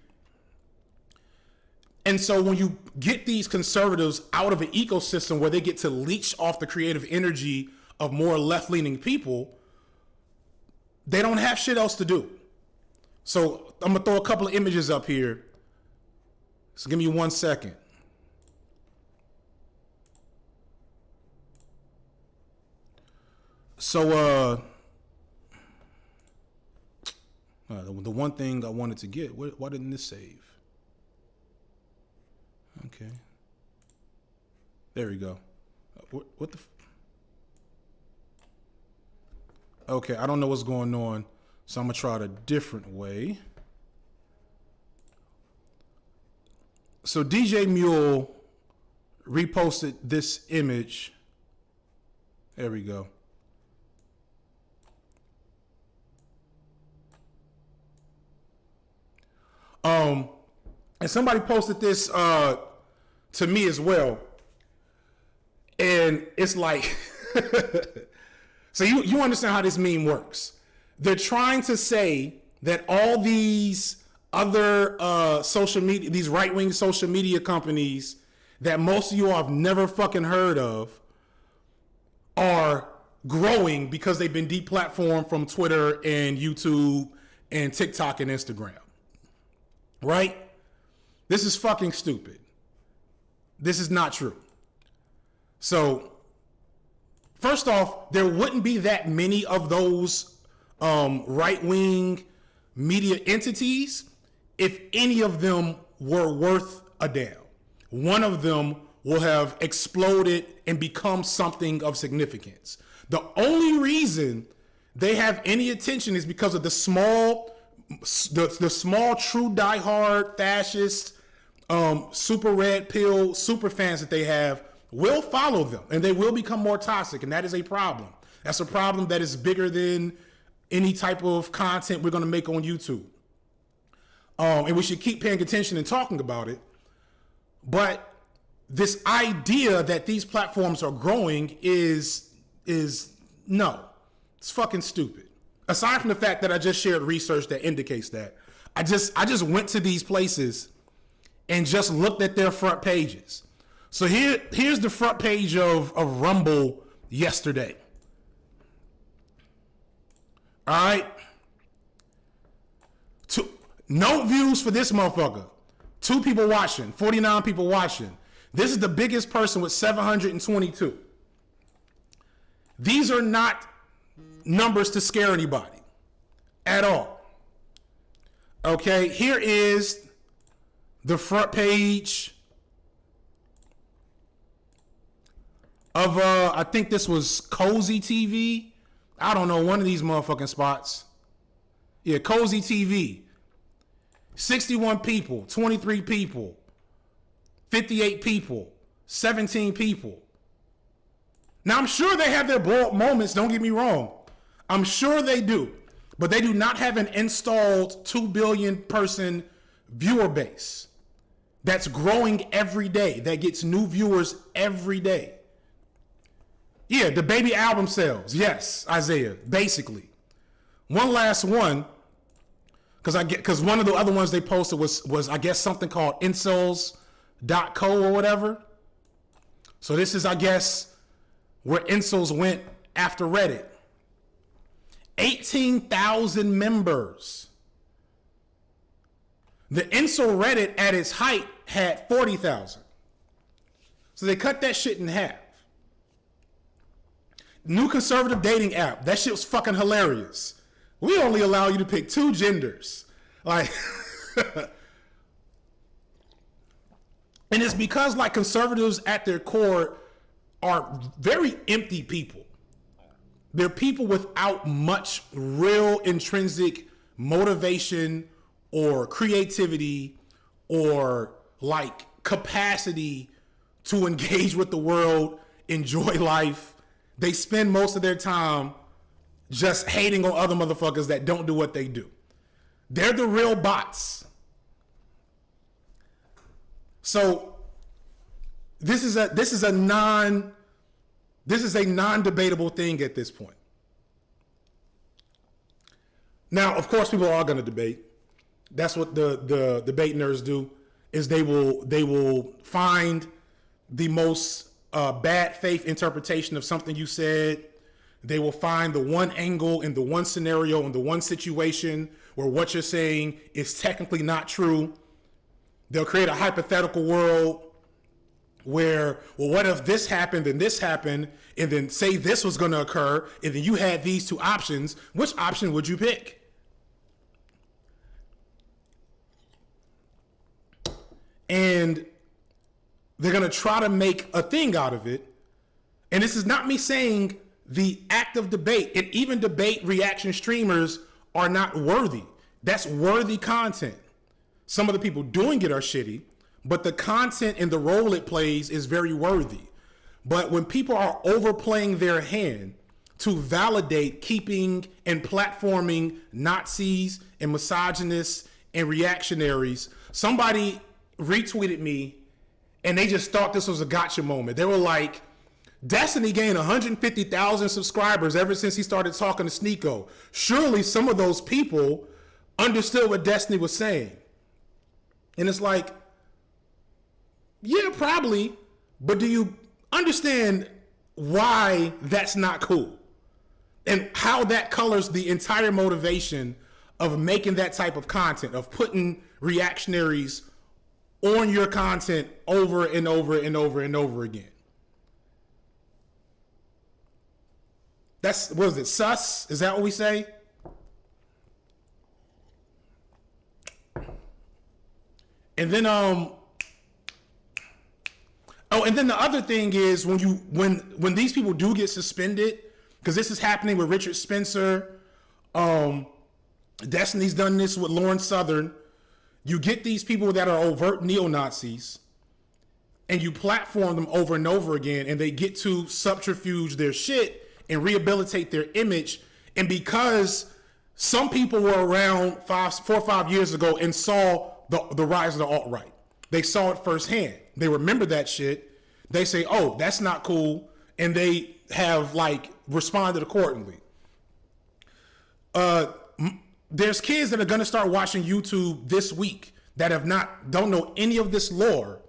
And so when you get these conservatives out of an ecosystem where they get to leech off the creative energy of more left-leaning people, they don't have shit else to do. So I'm gonna throw a couple of images up here. So give me 1 second. So the one thing I wanted to get, why didn't this save? Okay. There we go. What the? Okay, I don't know what's going on, so I'm gonna try it a different way. So DJ Mule reposted this image. There we go. And somebody posted this to me as well. And it's like, so you understand how this meme works. They're trying to say that all these other social media, these right-wing social media companies that most of you all have never fucking heard of, are growing because they've been deplatformed from Twitter and YouTube and TikTok and Instagram. Right? This is fucking stupid. This is not true. So, first off, there wouldn't be that many of those right-wing media entities if any of them were worth a damn. One of them will have exploded and become something of significance. The only reason they have any attention is because of the small true diehard fascist, super red pill super fans that they have will follow them, and they will become more toxic, and that is a problem. That's a problem that is bigger than any type of content we're going to make on YouTube. And we should keep paying attention and talking about it. But this idea that these platforms are growing is no, it's fucking stupid. Aside from the fact that I just shared research that indicates that, I just went to these places and just looked at their front pages. So here's the front page of Rumble yesterday. All right. No views for this motherfucker. 2 people watching, 49 people watching. This is the biggest person with 722. These are not numbers to scare anybody at all. Okay, here is the front page of I think this was Cozy TV. I don't know, one of these motherfucking spots. Yeah, Cozy TV. 61 people, 23 people, 58 people, 17 people. Now, I'm sure they have their blow up moments, don't get me wrong. I'm sure they do. but they do not have an installed 2 billion person viewer base that's growing every day, that gets new viewers every day. Yeah, the baby album sales. Yes, Isaiah, basically. One last one, because one of the other ones they posted was I guess something called incels.co or whatever. So this is, I guess, where incels went after Reddit. 18,000 members. The incel Reddit at its height had 40,000. So they cut that shit in half. New conservative dating app. That shit was fucking hilarious. We only allow you to pick 2 genders. Like, and it's because like conservatives at their core are very empty people. They're people without much real intrinsic motivation or creativity or like capacity to engage with the world, enjoy life. They spend most of their time just hating on other motherfuckers that don't do what they do. They're the real bots. So this is a non-debatable thing at this point. Now, of course, people are going to debate. That's what the debate nerds do. Is they will find the most bad faith interpretation of something you said. They will find the one angle in the one scenario in the one situation where what you're saying is technically not true. They'll create a hypothetical world where, well, what if this happened and this happened, and then say this was going to occur, and then you had these 2 options. Which option would you pick? And they're going to try to make a thing out of it. And this is not me saying the act of debate, and even debate reaction streamers are not worthy. That's worthy content. Some of the people doing it are shitty, but the content and the role it plays is very worthy. But when people are overplaying their hand to validate keeping and platforming Nazis and misogynists and reactionaries, somebody retweeted me and they just thought this was a gotcha moment. They were like, Destiny gained 150,000 subscribers ever since he started talking to Sneako. Surely some of those people understood what Destiny was saying. And it's like, yeah, probably, but do you understand why that's not cool? And how that colors the entire motivation of making that type of content, of putting reactionaries on your content over and over and over and over again. That's, what is it, sus? Is that what we say? And then, and then the other thing is when these people do get suspended, because this is happening with Richard Spencer, Destiny's done this with Lauren Southern. You get these people that are overt neo-Nazis and you platform them over and over again, and they get to subterfuge their shit and rehabilitate their image. And because some people were around 4 or 5 years ago and saw the rise of the alt-right, they saw it firsthand. They remember that shit. They say, oh, that's not cool. And they have like responded accordingly. There's kids that are going to start watching YouTube this week that don't know any of this lore.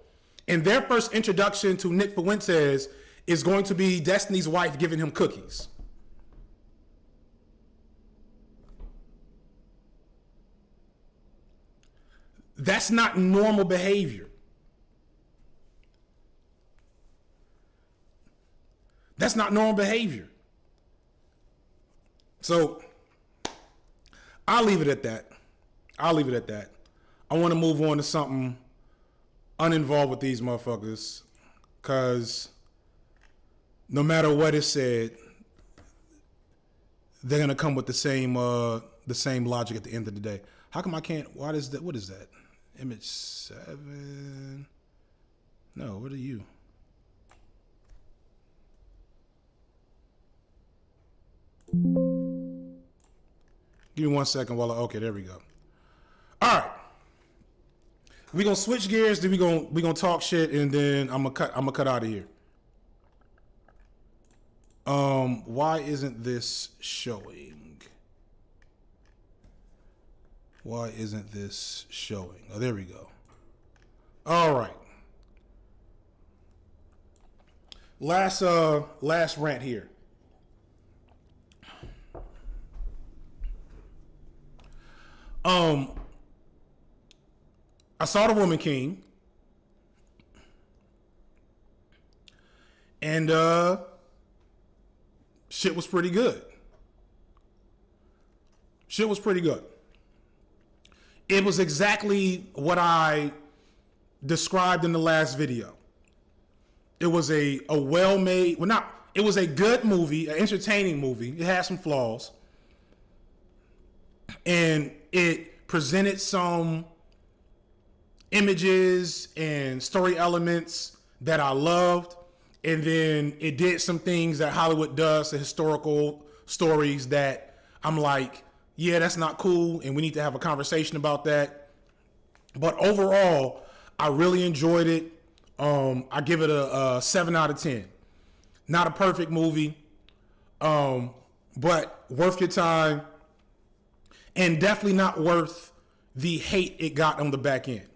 And their first introduction to Nick Fuentes is going to be Destiny's wife giving him cookies. That's not normal behavior. That's not normal behavior. So I'll leave it at that. I want to move on to something uninvolved with these motherfuckers, because no matter what is said, they're gonna come with the same logic at the end of the day. How come I can't? What is that? Image 7. No, what are you? Give me 1 second while okay, there we go. All right. We're gonna switch gears, then we gonna talk shit, and then I'm gonna cut out of here. Why isn't this showing? Why isn't this showing? Oh, there we go. All right. Last rant here. I saw The Woman King, and shit was pretty good. Shit was pretty good. It was exactly what I described in the last video. It was a well-made, it was a good movie, an entertaining movie. It had some flaws. And it presented some images and story elements that I loved. And then it did some things that Hollywood does to historical stories that I'm like, yeah, that's not cool, and we need to have a conversation about that. But overall, I really enjoyed it. I give it a 7 out of 10. Not a perfect movie, but worth your time, and definitely not worth the hate it got on the back end.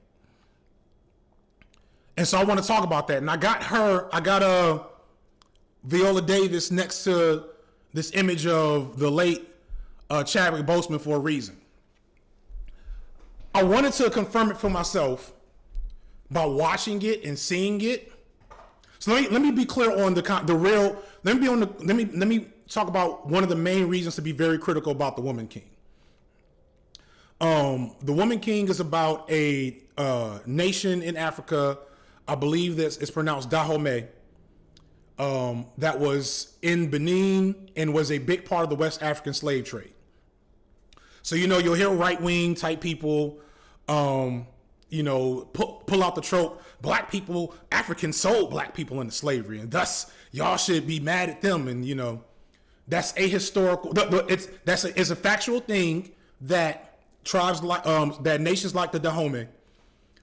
And so I want to talk about that. And I got Viola Davis next to this image of the late Chadwick Boseman for a reason. I wanted to confirm it for myself by watching it and seeing it. So let me be clear on the real. Let me talk about one of the main reasons to be very critical about The Woman King. The Woman King is about a nation in Africa. I believe that it's pronounced Dahomey. That was in Benin and was a big part of the West African slave trade. So, you'll hear right-wing type people, pull out the trope, black people, Africans sold black people into slavery, and thus y'all should be mad at them. And, that's a historical, it's a factual thing that tribes like, that nations like the Dahomey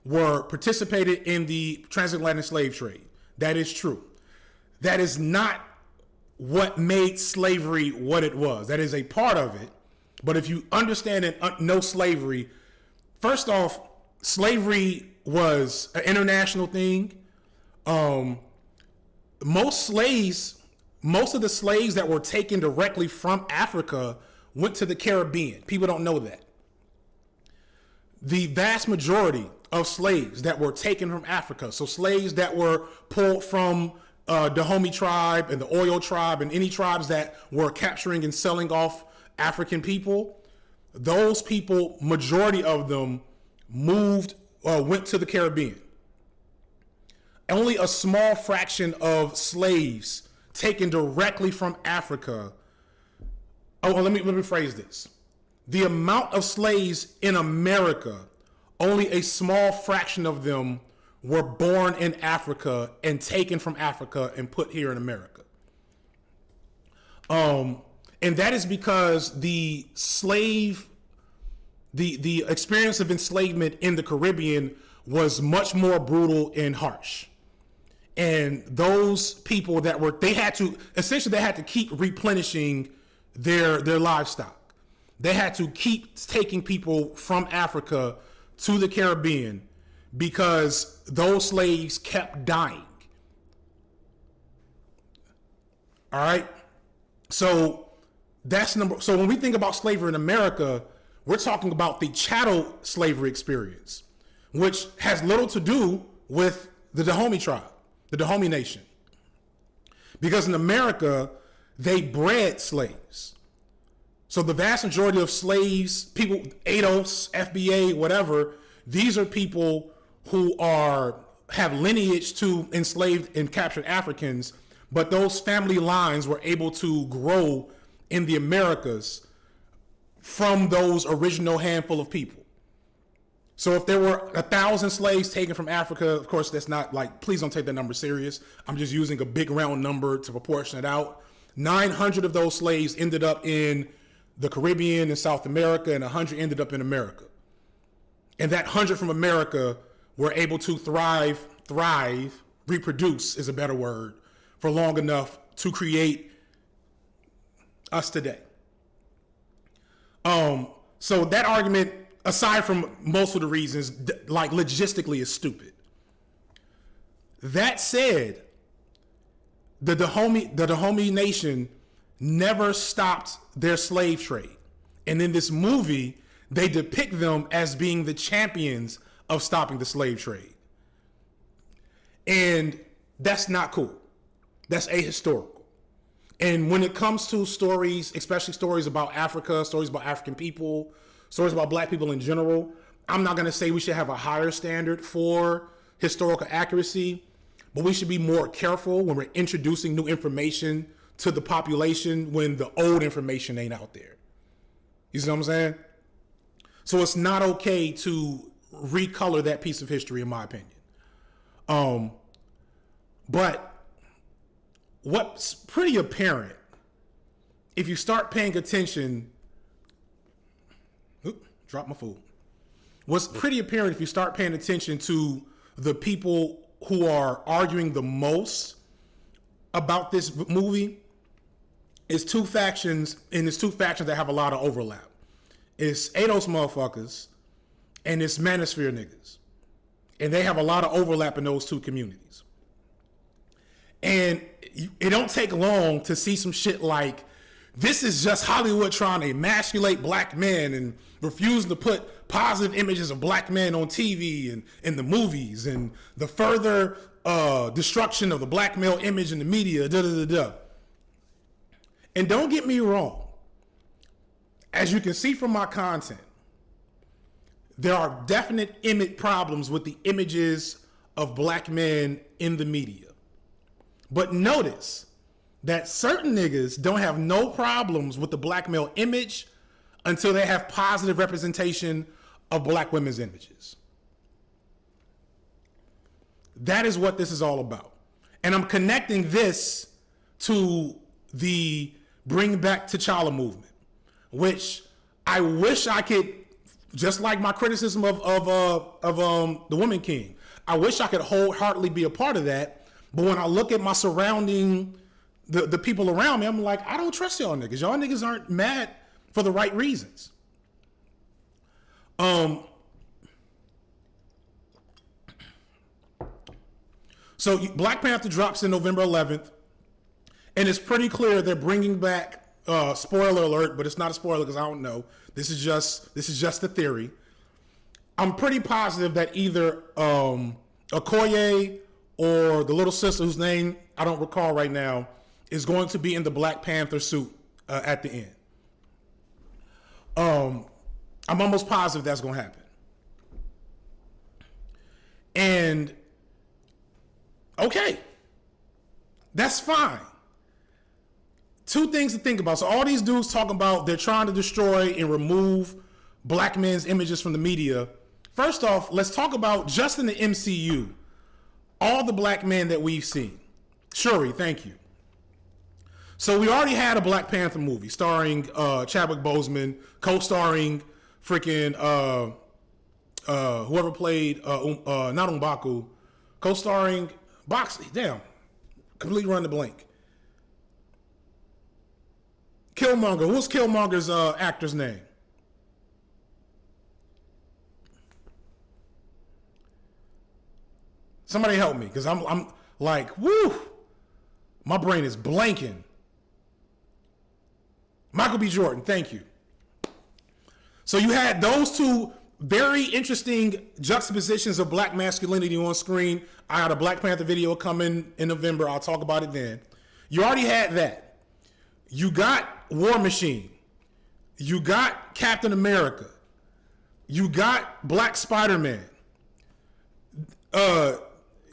were participated in the transatlantic slave trade. That is true. That is not what made slavery what it was. That is a part of it. But if you understand and know slavery, first off, slavery was an international thing. Most of the slaves that were taken directly from Africa went to the Caribbean. People don't know that. The vast majority of slaves that were taken from Africa, so slaves that were pulled from the Dahomey tribe and the Oyo tribe and any tribes that were capturing and selling off African people, those people, majority of them went to the Caribbean. Only a small fraction of slaves taken directly from Africa. Let me rephrase this. The amount of slaves in America, only a small fraction of them were born in Africa and taken from Africa and put here in America. And that is because the experience of enslavement in the Caribbean was much more brutal and harsh. And those people they had to keep replenishing their livestock. They had to keep taking people from Africa to the Caribbean because those slaves kept dying. All right. So so when we think about slavery in America, we're talking about the chattel slavery experience, which has little to do with the Dahomey tribe, the Dahomey nation. Because in America, they bred slaves. So the vast majority of slaves, people, ADOS, FBA, whatever, these are people who have lineage to enslaved and captured Africans, but those family lines were able to grow in the Americas from those original handful of people. So if there were 1,000 slaves taken from Africa, of course, that's not please don't take that number serious. I'm just using a big round number to proportion it out. 900 of those slaves ended up in the Caribbean and South America, and 100 ended up in America. And that 100 from America were able to thrive, reproduce is a better word, for long enough to create us today. So that argument, aside from most of the reasons, like logistically is stupid. That said, the Dahomey Nation never stopped their slave trade. And in this movie, they depict them as being the champions of stopping the slave trade. And that's not cool. That's ahistorical. And when it comes to stories, especially stories about Africa, stories about African people, stories about black people in general, I'm not going to say we should have a higher standard for historical accuracy, but we should be more careful when we're introducing new information to the population when the old information ain't out there. You see what I'm saying? So it's not okay to recolor that piece of history, in my opinion. But what's pretty apparent, if you start paying attention, drop my food. What's pretty apparent if you start paying attention to the people who are arguing the most about this movie is two factions, and it's two factions that have a lot of overlap. It's ADOS motherfuckers and it's Manosphere niggas. And they have a lot of overlap in those two communities. And it don't take long to see some shit like, this is just Hollywood trying to emasculate black men and refusing to put positive images of black men on TV and in the movies, and the further destruction of the black male image in the media, And don't get me wrong. As you can see from my content, there are definite image problems with the images of black men in the media. But notice that certain niggas don't have no problems with the black male image until they have positive representation of black women's images. That is what this is all about. And I'm connecting this to the Bring Back T'Challa movement, which I wish I could, just like my criticism of the Woman King, I wish I could wholeheartedly be a part of that. But when I look at my surrounding, the people around me, I'm like, I don't trust y'all niggas. Y'all niggas aren't mad for the right reasons. So Black Panther drops in November 11th, and it's pretty clear they're bringing back, spoiler alert, but it's not a spoiler because I don't know. This is just a theory. I'm pretty positive that either Okoye or the little sister whose name I don't recall right now is going to be in the Black Panther suit at the end. I'm almost positive that's going to happen. And okay, that's fine. Two things to think about. So all these dudes talking about they're trying to destroy and remove black men's images from the media. First off, let's talk about just in the MCU, all the black men that we've seen. Shuri, thank you. So we already had a Black Panther movie starring Chadwick Boseman, co-starring freaking whoever played not M'Baku, co-starring Boxley. Damn, completely run the blank. Killmonger. What's Killmonger's actor's name? Somebody help me, because I'm like, woo, my brain is blanking. Michael B. Jordan, thank you. So you had those two very interesting juxtapositions of black masculinity on screen. I got a Black Panther video coming in November. I'll talk about it then. You already had that. You got War Machine. You got Captain America. You got Black Spider-Man.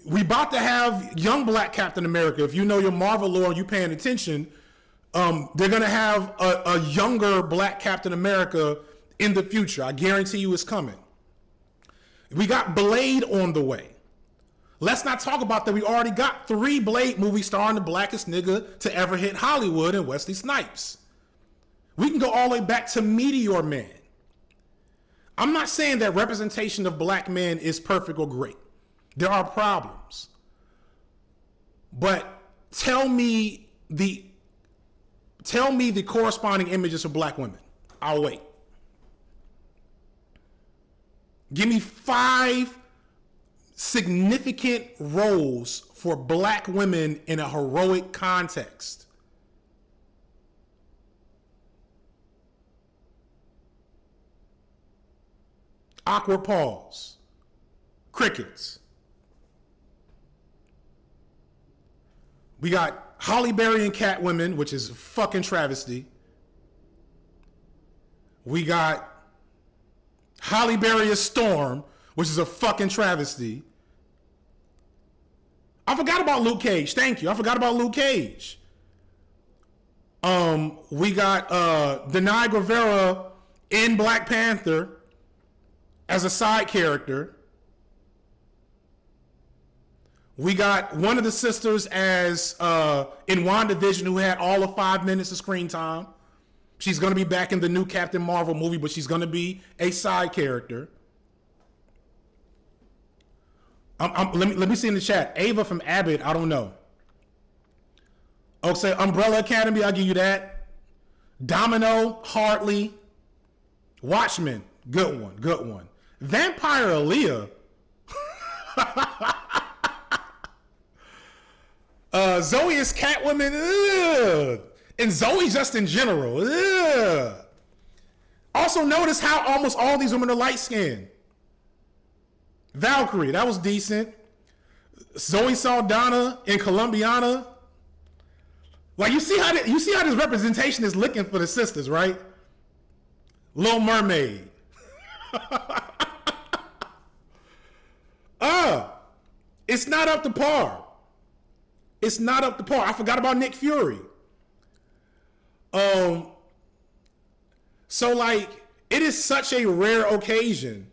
We about to have young Black Captain America. If you know your Marvel lore and you paying attention, they're going to have a younger Black Captain America in the future. I guarantee you it's coming. We got Blade on the way. Let's not talk about that. We already got 3 Blade movies starring the blackest nigga to ever hit Hollywood and Wesley Snipes. We can go all the way back to Meteor Man. I'm not saying that representation of black men is perfect or great. There are problems. But tell me the corresponding images of black women. I'll wait. Give me 5 significant roles for black women in a heroic context. Awkward pause. Crickets. We got Halle Berry and Catwoman, which is a fucking travesty. We got Halle Berry as Storm, which is a fucking travesty. I forgot about Luke Cage. Thank you. I forgot about Luke Cage. We got Danai Gurira in Black Panther as a side character. We got one of the sisters as in WandaVision who had all of 5 minutes of screen time. She's going to be back in the new Captain Marvel movie, but she's going to be a side character. Let me see in the chat. Ava from Abbott, I don't know. Oh, say Umbrella Academy, I'll give you that. Domino, Hartley. Watchmen, good one, good one. Vampire Aaliyah. Zoe is Catwoman. Ugh. And Zoe just in general. Ugh. Also notice how almost all these women are light skinned. Valkyrie, that was decent. Zoe Saldana in Colombiana. Like you see how this representation is looking for the sisters, right? Little Mermaid. It's not up to par. It's not up to par. I forgot about Nick Fury. So like it is such a rare occasion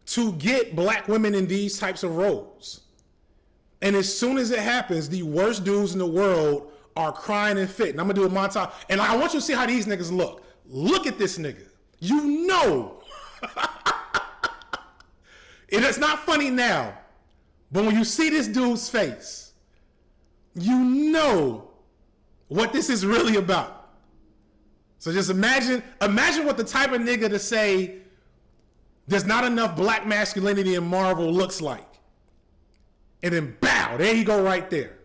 to get black women in these types of roles. And as soon as it happens, the worst dudes in the world are crying and fitting. I'm gonna do a montage. And I want you to see how these niggas look. Look at this nigga. You know. It's not funny now. But when you see this dude's face, you know what this is really about. So just imagine what the type of nigga to say there's not enough black masculinity in Marvel looks like. And then bow, there you go right there.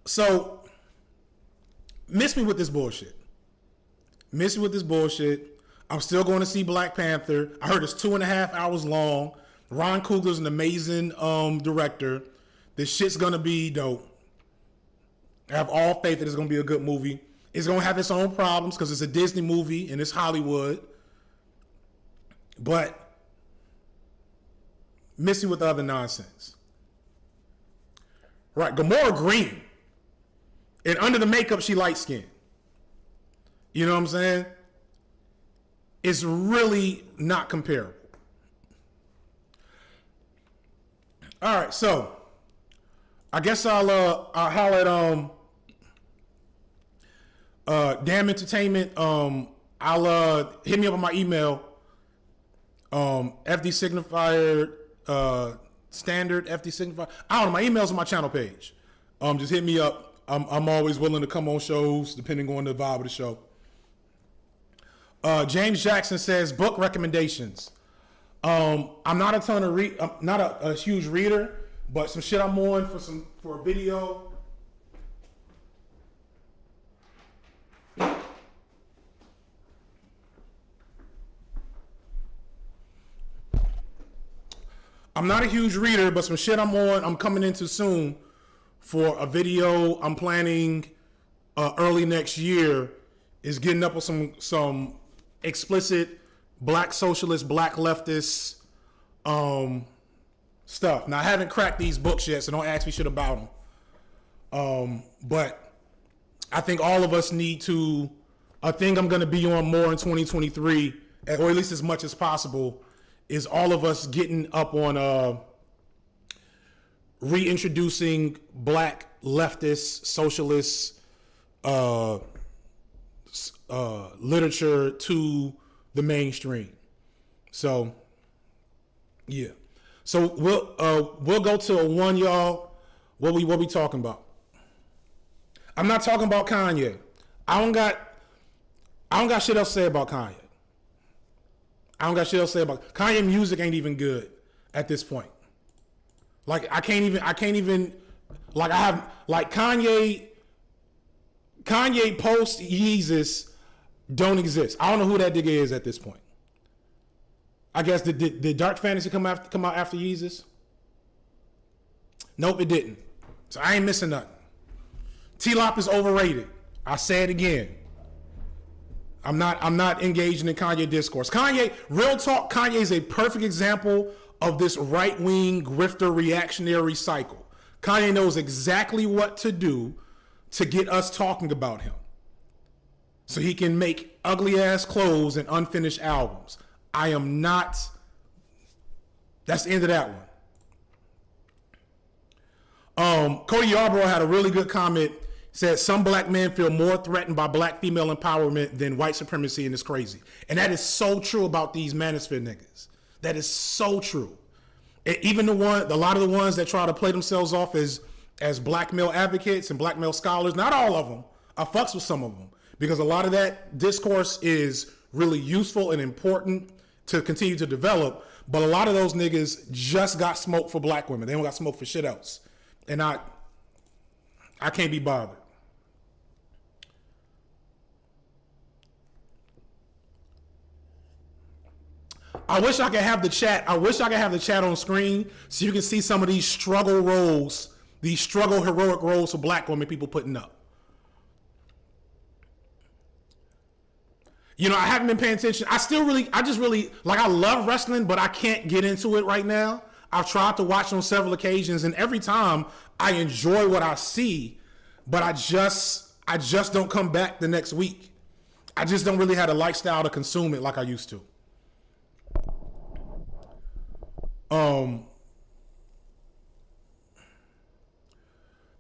So, miss me with this bullshit. Miss me with this bullshit. I'm still going to see Black Panther. I heard it's 2.5 hours long. Ron Coogler's an amazing director. This shit's gonna be dope. I have all faith that it's gonna be a good movie. It's gonna have its own problems because it's a Disney movie and it's Hollywood. But miss me with the other nonsense. Right, Gamora Green. And under the makeup, she light skinned. You know what I'm saying? It's really not comparable. All right, so I guess I'll holler at Damn Entertainment. I'll hit me up on my email. FD Signifier standard FD Signifier. I don't know. My email's on my channel page. Just hit me up. I'm always willing to come on shows depending on the vibe of the show. James Jackson says book recommendations. I'm not I'm not a huge reader, but some shit I'm on for a video. I'm not a huge reader, but some shit I'm coming into soon for a video I'm planning early next year is getting up with some explicit black socialist, black leftist stuff. Now, I haven't cracked these books yet, so don't ask me shit about them. But I think all of us need to, a thing I'm going to be on more in 2023, or at least as much as possible, is all of us getting up on reintroducing black leftist socialist literature to the mainstream. So yeah. So we'll go to a one, y'all. What we talking about? I'm not talking about Kanye. I don't got shit else to say about Kanye. Kanye music ain't even good at this point. Like I can't even like I have like Kanye post Yeezus don't exist. I don't know who that nigga is at this point. I guess did Dark Fantasy come out after Yeezus? Nope, it didn't. So I ain't missing nothing. T-Lop is overrated. I say it again. I'm not engaging in Kanye discourse. Real talk, Kanye is a perfect example of this right-wing grifter reactionary cycle. Kanye knows exactly what to do to get us talking about him, so he can make ugly ass clothes and unfinished albums. I am not. That's the end of that one. Cody Yarborough had a really good comment. Said some black men feel more threatened by black female empowerment than white supremacy, and it's crazy. And that is so true about these manosphere niggas. That is so true. Even a lot of the ones that try to play themselves off as black male advocates and black male scholars, not all of them. I fucks with some of them because a lot of that discourse is really useful and important to continue to develop. But a lot of those niggas just got smoke for black women. They don't got smoke for shit else. And I can't be bothered. I wish I could have the chat. I wish I could have the chat on screen so you can see some of these struggle roles, these struggle heroic roles for black women people putting up. You know, I haven't been paying attention. I love wrestling, but I can't get into it right now. I've tried to watch on several occasions, and every time I enjoy what I see, but I just don't come back the next week. I just don't really have a lifestyle to consume it like I used to.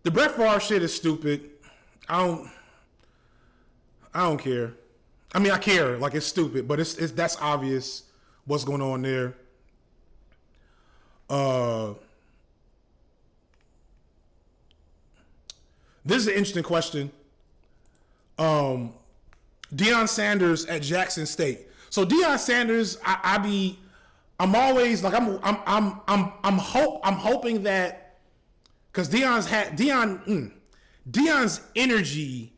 The Brett Favre shit is stupid. I don't care. I mean, I care. Like, it's stupid, but it's that's obvious what's going on there. This is an interesting question. Deion Sanders at Jackson State. So Deion Sanders, I'm always like I'm hoping that because Deion's energy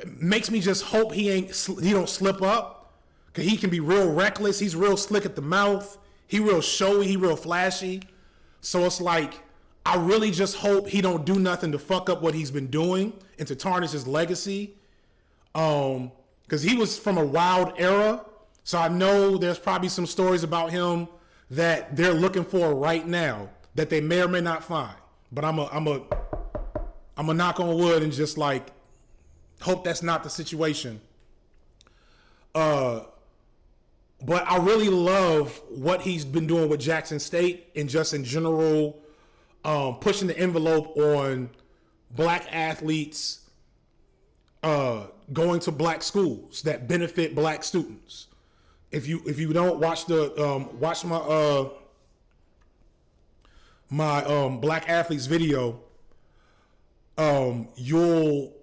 makes me just hope he don't slip up, because he can be real reckless. He's real slick at the mouth. He real showy. He real flashy. So it's like I really just hope he don't do nothing to fuck up what he's been doing and to tarnish his legacy. Because he was from a wild era. So I know there's probably some stories about him that they're looking for right now that they may or may not find. But I'm a knock on wood and just like hope that's not the situation. But I really love what he's been doing with Jackson State and just in general, pushing the envelope on black athletes going to black schools that benefit black students. If you don't watch my black athletes video, you'll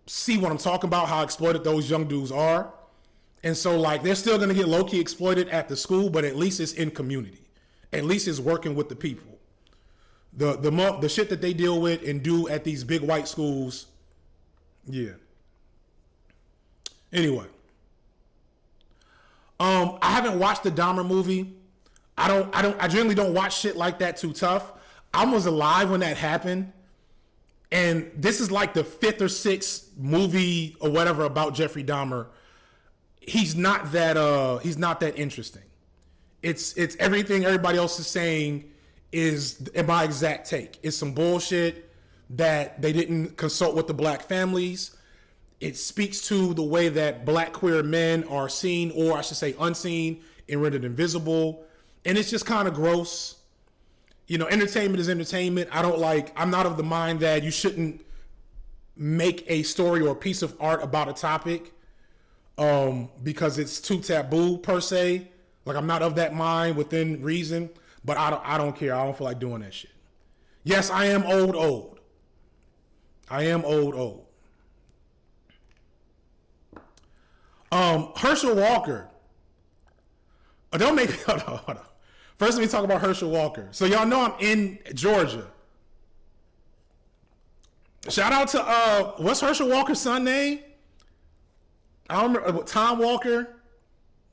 see what I'm talking about, how exploited those young dudes are. And so like they're still gonna get low-key exploited at the school, but at least it's in community. At least it's working with the people. The shit that they deal with and do at these big white schools, yeah. Anyway. I haven't watched the Dahmer movie. I generally don't watch shit like that too tough. I was alive when that happened. And this is like the 5th or 6th movie or whatever about Jeffrey Dahmer. He's not that interesting. It's everything everybody else is saying is my exact take. It's some bullshit that they didn't consult with the black families. It speaks to the way that black queer men are seen, or I should say unseen, and rendered invisible. And it's just kind of gross. entertainment is entertainment. I'm not of the mind that you shouldn't make a story or a piece of art about a topic because it's too taboo per se. Like, I'm not of that mind within reason, but I don't care. I don't feel like doing that shit. Yes, I am old. I am old. Herschel Walker. Oh, don't make me hold on. First, let me talk about Herschel Walker. So y'all know I'm in Georgia. Shout out to what's Herschel Walker's son name? I don't remember. Tom Walker,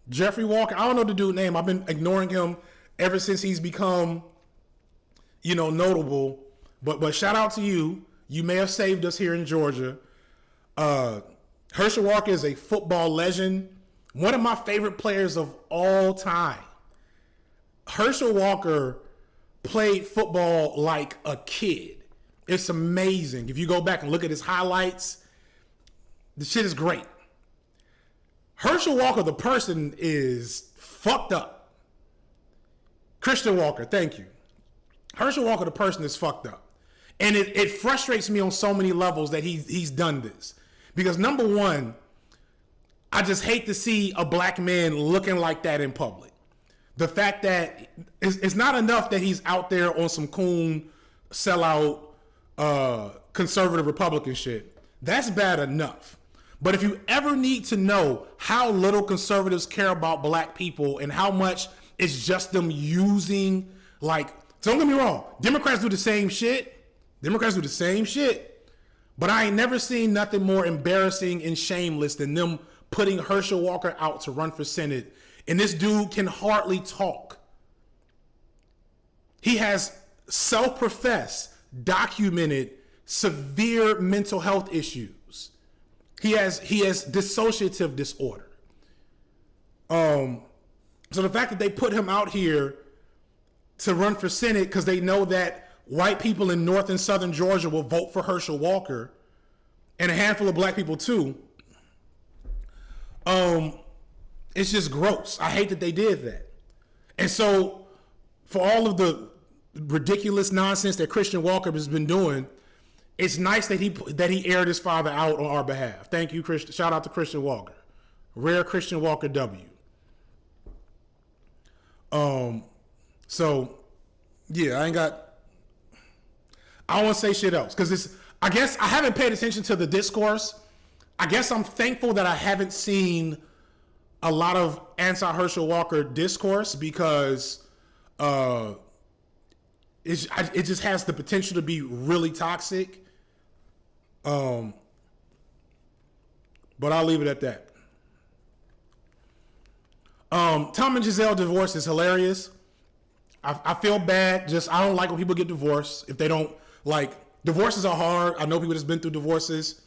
Jeffrey Walker. I don't know the dude's name. I've been ignoring him ever since he's become, notable. But shout out to you. You may have saved us here in Georgia. Herschel Walker is a football legend. One of my favorite players of all time. Herschel Walker played football like a kid. It's amazing. If you go back and look at his highlights, the shit is great. Herschel Walker, the person, is fucked up. Christian Walker, thank you. Herschel Walker, the person, is fucked up. And it frustrates me on so many levels that he's done this. Because number one, I just hate to see a black man looking like that in public. The fact that it's not enough that he's out there on some coon sellout conservative Republican shit. That's bad enough. But if you ever need to know how little conservatives care about black people and how much it's just them using, don't get me wrong, Democrats do the same shit. But I ain't never seen nothing more embarrassing and shameless than them putting Herschel Walker out to run for Senate. And this dude can hardly talk. He has self-professed, documented severe mental health issues. He has dissociative disorder. So the fact that they put him out here to run for Senate because they know that white people in North and Southern Georgia will vote for Herschel Walker, and a handful of black people too. It's just gross. I hate that they did that. And so for all of the ridiculous nonsense that Christian Walker has been doing, it's nice that he aired his father out on our behalf. Thank you, Christian. Shout out to Christian Walker. Rare Christian Walker W. So yeah, I don't want to say shit else because I guess I haven't paid attention to the discourse. I guess I'm thankful that I haven't seen a lot of anti-Herschel Walker discourse because it just has the potential to be really toxic. But I'll leave it at that. Tom and Giselle divorce is hilarious. I feel bad. I don't like when people get divorced. If they don't divorces are hard. I know people that's been through divorces.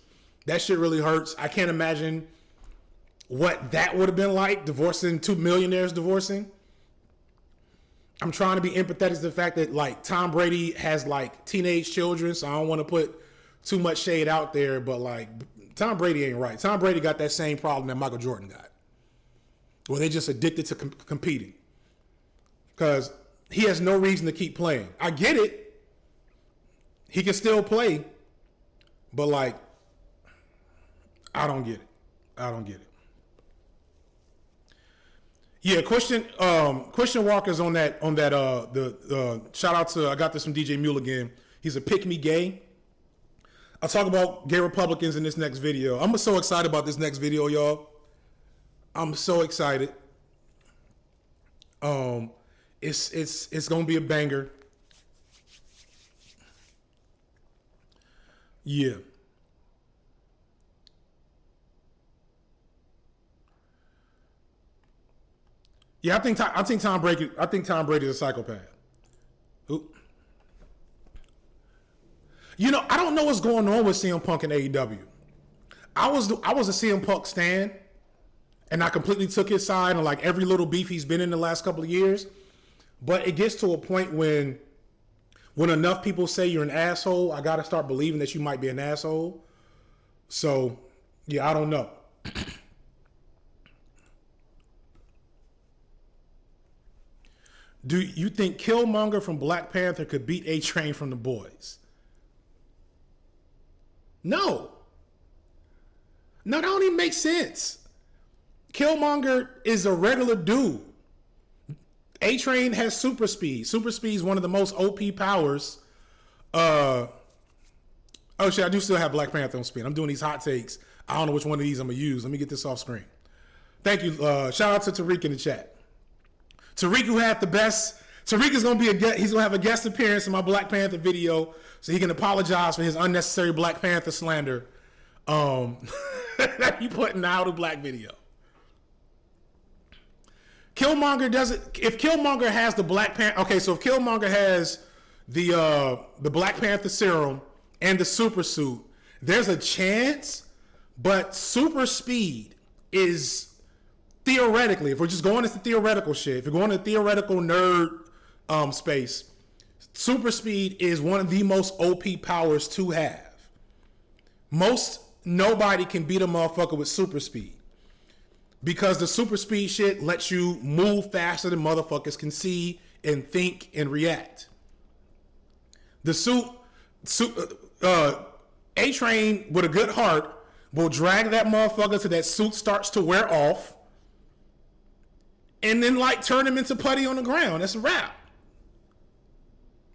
That shit really hurts. I can't imagine what that would have been like, divorcing two millionaires divorcing. I'm trying to be empathetic to the fact that Tom Brady has teenage children, so I don't want to put too much shade out there, but Tom Brady ain't right. Tom Brady got that same problem that Michael Jordan got, where they just addicted to competing because he has no reason to keep playing. I get it. He can still play, but I don't get it. Yeah, Christian Walker's on that shout out to, I got this from DJ Mule again. He's a pick me gay. I'll talk about gay Republicans in this next video. I'm so excited about this next video, y'all. I'm so excited. It's gonna be a banger. Yeah. Yeah, I think Tom Brady is a psychopath. Ooh. I don't know what's going on with CM Punk and AEW. I was a CM Punk stan, and I completely took his side on every little beef he's been in the last couple of years. But it gets to a point when enough people say you're an asshole, I gotta start believing that you might be an asshole. So yeah, I don't know. Do you think Killmonger from Black Panther could beat A-Train from The Boys? No. No, that don't even make sense. Killmonger is a regular dude. A-Train has super speed. Super speed is one of the most OP powers. Oh shit, I do still have Black Panther on spin. I'm doing these hot takes. I don't know which one of these I'm gonna use. Let me get this off screen. Thank you. Shout out to Tariq in the chat. Tariq, who had the best. Tariq is gonna be he's gonna have a guest appearance in my Black Panther video, so he can apologize for his unnecessary Black Panther slander that he put in the How to Black video. Killmonger doesn't. If Killmonger has the Black Panther, okay. So if Killmonger has the Black Panther serum and the super suit, there's a chance. But super speed is theoretically, if we're just going into theoretical shit, if you're going to theoretical nerd space, super speed is one of the most OP powers to have. Nobody can beat a motherfucker with super speed. Because the super speed shit lets you move faster than motherfuckers can see and think and react. The A-Train with a good heart will drag that motherfucker till that suit starts to wear off and then like turn him into putty on the ground. That's a wrap.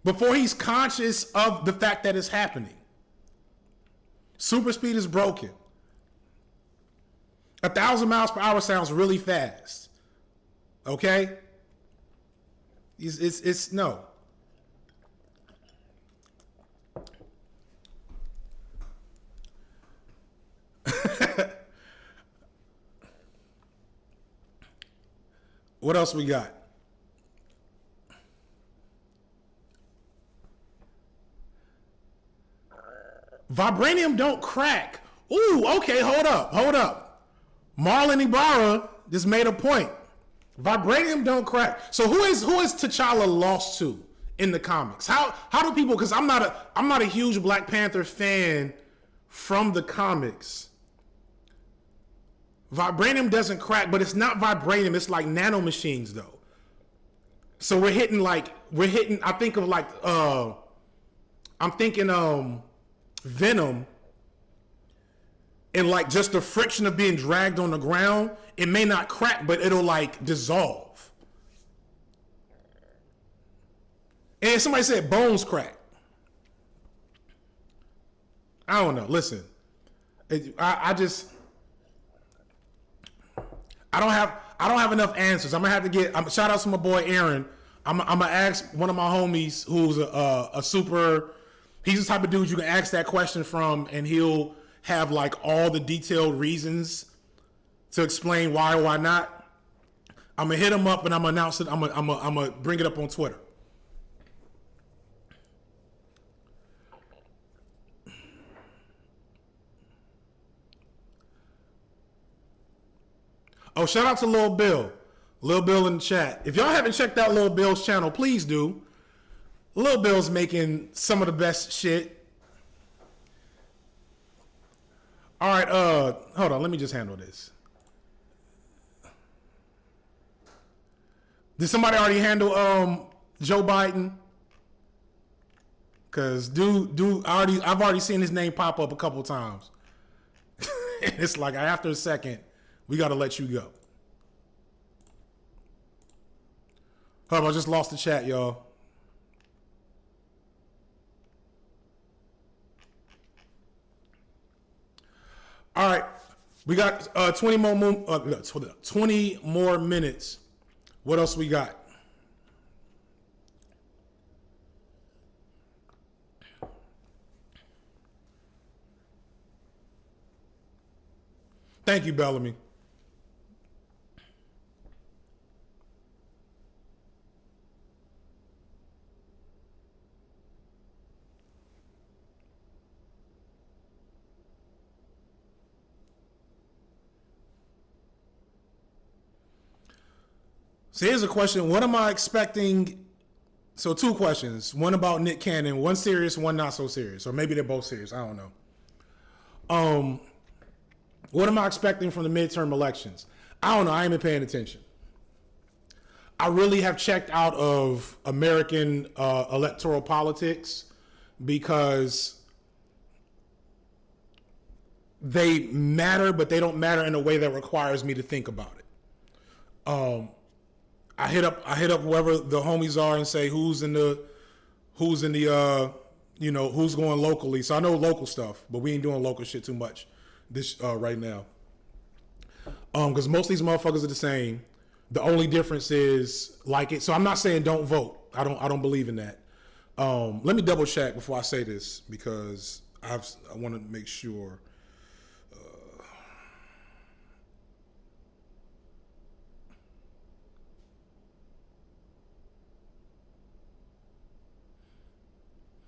Before he's conscious of the fact that it's happening. Super speed is broken. 1,000 miles per hour sounds really fast. Okay? It's no. What else we got? Vibranium don't crack. Ooh, okay, hold up. Marlon Ibarra just made a point. Vibranium don't crack. So who is T'Challa lost to in the comics? How do people? Because I'm not a huge Black Panther fan from the comics. Vibranium doesn't crack, but it's not vibranium. It's like nanomachines though. So we're hitting. I think of like. I'm thinking Venom. And like just the friction of being dragged on the ground, it may not crack, but it'll like dissolve. And somebody said bones crack. I don't know. Listen, I don't have enough answers. I'm gonna have to get. Shout out to my boy Aaron. I'm gonna ask one of my homies who's a super. He's the type of dude you can ask that question from, and he'll have like all the detailed reasons to explain why or why not. I'm gonna hit him up and I'm gonna announce it. I'm gonna bring it up on Twitter. Oh, shout out to Lil Bill. Lil Bill in the chat. If y'all haven't checked out Lil Bill's channel, please do. Lil Bill's making some of the best shit. All right, hold on. Let me just handle this. Did somebody already handle Joe Biden? Cause I've already seen his name pop up a couple times. It's like after a second, we got to let you go. Hold on, I just lost the chat, y'all. All right, we got 20 more minutes. What else we got? Thank you, Bellamy. So here's a question. What am I expecting? So two questions. One about Nick Cannon. One serious, one not so serious. Or maybe they're both serious. I don't know. What am I expecting from the midterm elections? I don't know. I ain't been paying attention. I really have checked out of American electoral politics because they matter, but they don't matter in a way that requires me to think about it. I hit up whoever the homies are and say who's in the who's going locally. So I know local stuff, but we ain't doing local shit too much this right now. Because most of these motherfuckers are the same. The only difference is like it. So I'm not saying don't vote. I don't believe in that. Let me double check before I say this because I want to make sure.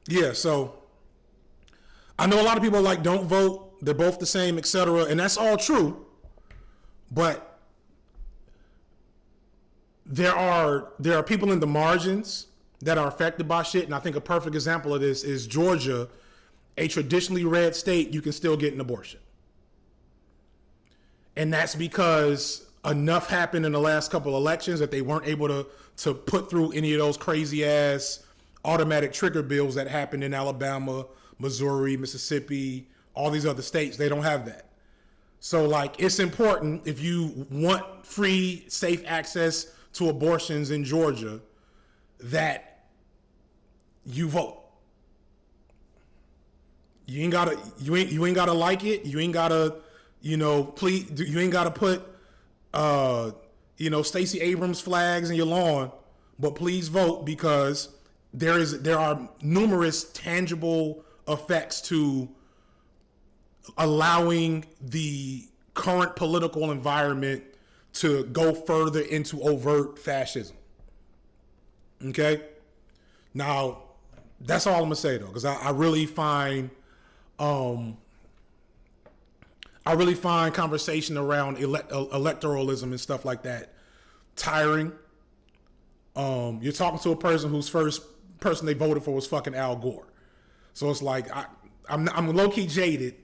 Yeah, so I know a lot of people are like don't vote. They're both the same, etc. And that's all true. But there are people in the margins that are affected by shit, and I think a perfect example of this is Georgia, a traditionally red state. You can still get an abortion, and that's because enough happened in the last couple of elections that they weren't able to put through any of those crazy ass automatic trigger bills that happened in Alabama, Missouri, Mississippi, all these other states. They don't have that. So like it's important if you want free, safe access to abortions in Georgia that you vote. You ain't gotta like it. You ain't gotta, please. You ain't gotta put, Stacey Abrams flags in your lawn. But please vote because there are numerous tangible effects to allowing the current political environment to go further into overt fascism. Okay? Now, that's all I'm gonna say though, because I really find conversation around electoralism and stuff like that tiring. You're talking to a person whose first person they voted for was fucking Al Gore. So it's like I'm low-key jaded,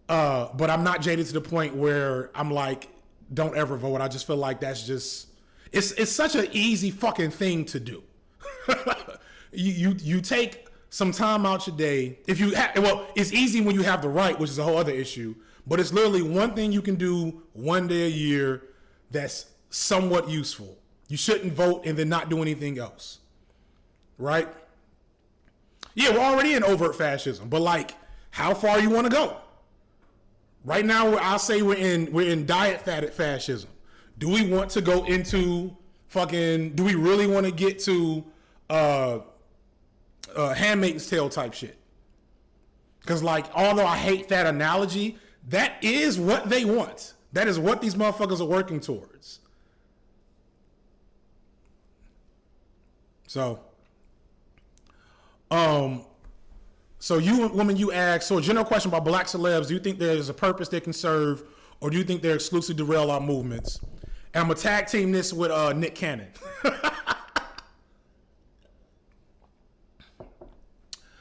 but I'm not jaded to the point where I'm like, don't ever vote. I just feel like that's just it's such an easy fucking thing to do. you take some time out your day. It's easy when you have the right, which is a whole other issue. But it's literally one thing you can do one day a year that's somewhat useful. You shouldn't vote and then not do anything else. Right? Yeah, we're already in overt fascism, but like, how far you want to go? Right now, I'll say we're in diet fascism. Do we want to go into fucking? Do we really want to get to Handmaid's Tale type shit? Because like, although I hate that analogy, that is what they want. That is what these motherfuckers are working towards. So, you asked, so a general question about black celebs, do you think there's a purpose they can serve, or do you think they're exclusive to derail our movements? And I'm gonna tag team this with Nick Cannon.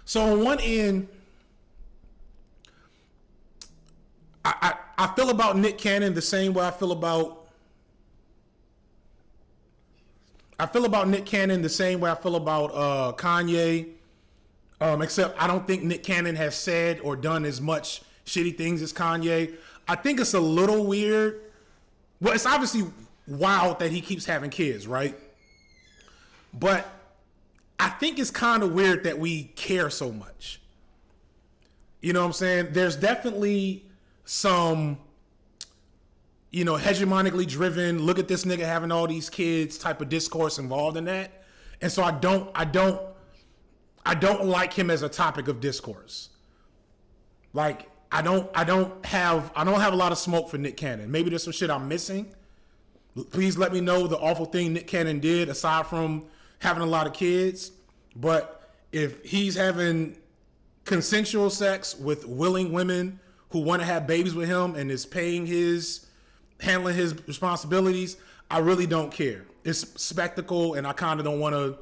So on one end, I feel about Nick Cannon the same way I feel about Nick Cannon the same way I feel about Kanye. Except I don't think Nick Cannon has said or done as much shitty things as Kanye. I think it's a little weird. Well, it's obviously wild that he keeps having kids, right? But I think it's kind of weird that we care so much. You know what I'm saying? There's definitely some, hegemonically driven, look at this nigga having all these kids type of discourse involved in that. And so I don't like him as a topic of discourse. Like, I don't have a lot of smoke for Nick Cannon. Maybe there's some shit I'm missing. Please let me know the awful thing Nick Cannon did aside from having a lot of kids. But if he's having consensual sex with willing women who want to have babies with him and is handling his responsibilities, I really don't care. It's spectacle, and I kind of don't want to.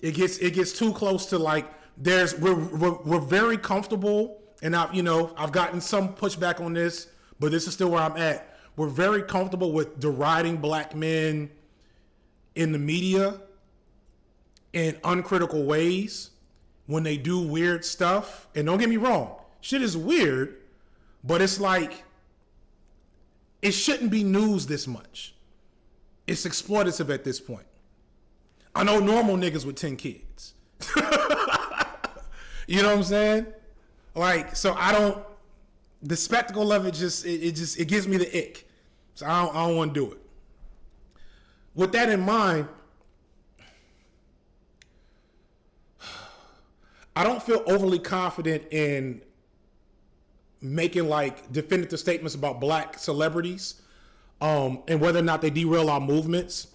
It gets too close to like we're very comfortable, and I've gotten some pushback on this, but this is still where I'm at. We're very comfortable with deriding black men in the media in uncritical ways when they do weird stuff. And don't get me wrong, shit is weird, but it's like, it shouldn't be news this much. It's exploitative at this point. I know normal niggas with 10 kids. You know what I'm saying? Like, so I don't, the spectacle of it it gives me the ick. So I don't want to do it. With that in mind, I don't feel overly confident in making like definitive statements about black celebrities and whether or not they derail our movements.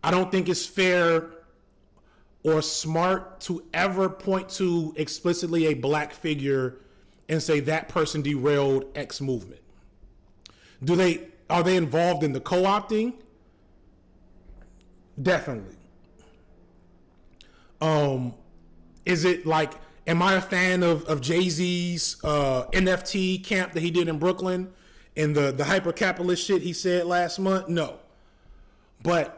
I don't think it's fair or smart to ever point to explicitly a black figure and say that person derailed X movement. Are they involved in the co-opting? Definitely. Is it like, am I a fan of Jay-Z's NFT camp that he did in Brooklyn and the hyper-capitalist shit he said last month? No. But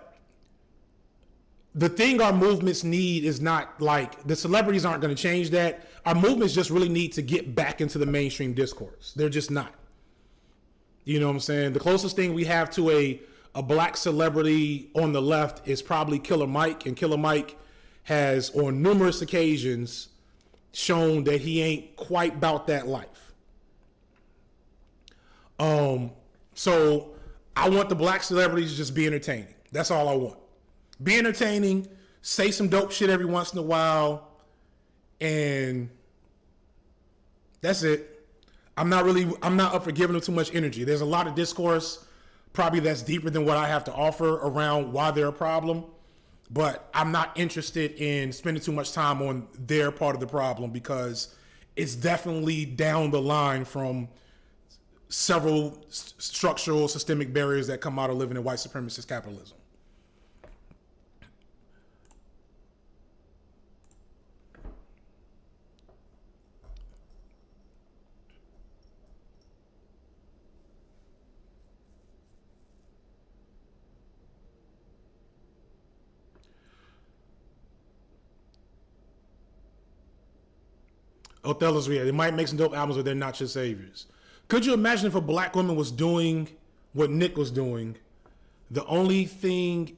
the thing our movements need is not like, the celebrities aren't going to change that. Our movements just really need to get back into the mainstream discourse. They're just not. You know what I'm saying? The closest thing we have to a black celebrity on the left is probably Killer Mike, and Killer Mike has on numerous occasions shown that he ain't quite about that life. So I want the black celebrities to just be entertaining. That's all I want. Be entertaining, say some dope shit every once in a while, and that's it. I'm not up for giving them too much energy. There's a lot of discourse probably that's deeper than what I have to offer around why they're a problem, but I'm not interested in spending too much time on their part of the problem because it's definitely down the line from several structural systemic barriers that come out of living in white supremacist capitalism. Othello's real. They might make some dope albums, but they're not your saviors. Could you imagine if a black woman was doing what Nick was doing? The only thing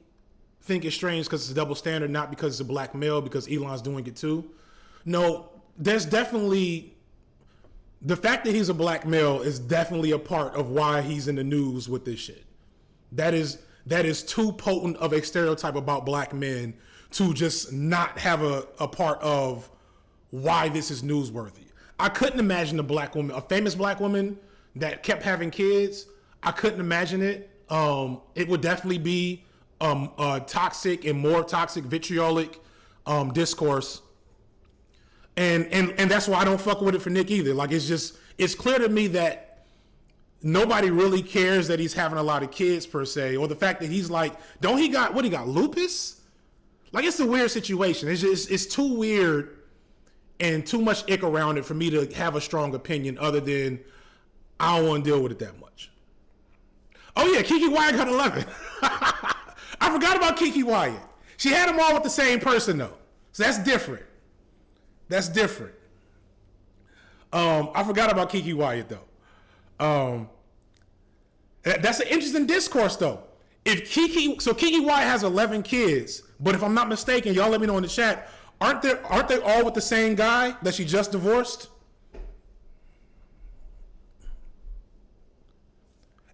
think it's strange because it's a double standard, not because it's a black male, because Elon's doing it too. No, there's definitely, the fact that he's a black male is definitely a part of why he's in the news with this shit. That is too potent of a stereotype about black men to just not have a part of why this is newsworthy. I couldn't imagine a famous black woman that kept having kids. I couldn't imagine it. It would definitely be a toxic and more toxic vitriolic discourse. And that's why I don't fuck with it for Nick either. Like, it's clear to me that nobody really cares that he's having a lot of kids per se, or the fact that he's like, he got lupus? Like, it's a weird situation. It's too weird and too much ick around it for me to have a strong opinion other than I don't want to deal with it that much. Oh yeah, Keke Wyatt got 11. I forgot about Keke Wyatt. She had them all with the same person though. So that's different. That's different. I forgot about Keke Wyatt though. That's an interesting discourse though. Keke Wyatt has 11 kids, but if I'm not mistaken, y'all let me know in the chat, aren't they all with the same guy that she just divorced?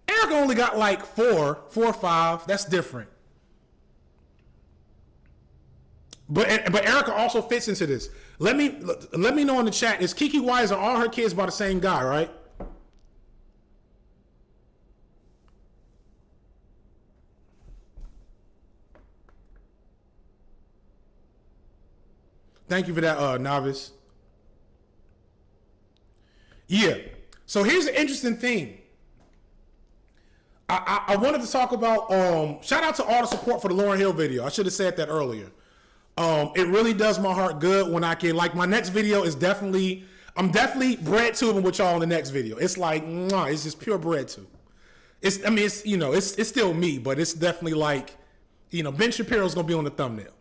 Erica only got like four or five. That's different. But Erica also fits into this. Let me know in the chat. Is Keke Wyatt, are all her kids by the same guy, right? Thank you for that, Novice. Yeah. So here's an interesting thing. I wanted to talk about, shout out to all the support for the Lauryn Hill video. I should have said that earlier. It really does my heart good when I can, like, my next video is I'm definitely bread tubing with y'all in the next video. It's like, it's just pure bread tube. It's still me, but it's definitely like, Ben Shapiro's gonna be on the thumbnail.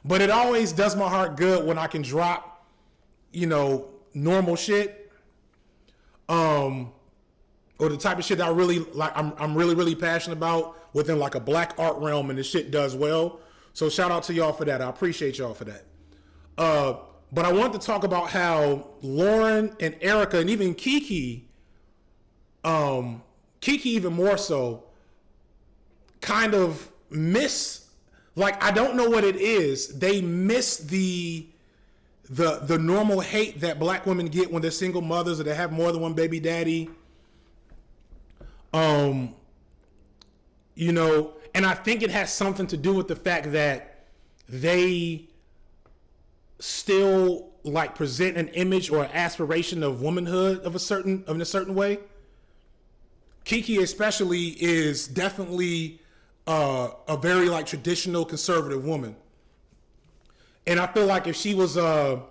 But it always does my heart good when I can drop, normal shit. Or the type of shit that I really like, I'm really, really passionate about within like a black art realm, and the shit does well. So shout out to y'all for that. I appreciate y'all for that. But I want to talk about how Lauren and Erica and even Kiki even more so, kind of miss, like, I don't know what it is. They miss the normal hate that black women get when they're single mothers or they have more than one baby daddy. And I think it has something to do with the fact that they still like present an image or an aspiration of womanhood in a certain way. Kiki especially is definitely a very like traditional conservative woman. And I feel like if she was Meg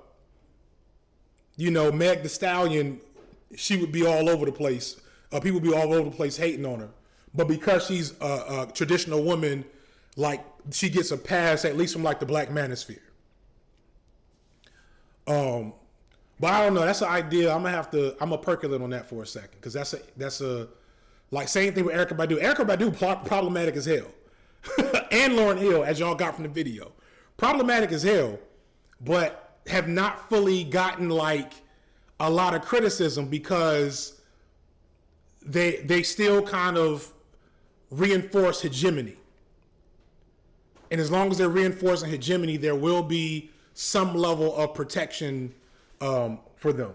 Thee Stallion, she would be all over the place. People would be all over the place hating on her. But because she's a traditional woman, like, she gets a pass, at least from like the black manosphere. But I don't know. That's an idea. I'm gonna percolate on that for a second, because that's a like same thing with Erykah Badu. Erykah Badu problematic as hell, and Lauryn Hill, as y'all got from the video, problematic as hell, but have not fully gotten like a lot of criticism because they still kind of reinforce hegemony. And as long as they're reinforcing hegemony, there will be some level of protection for them.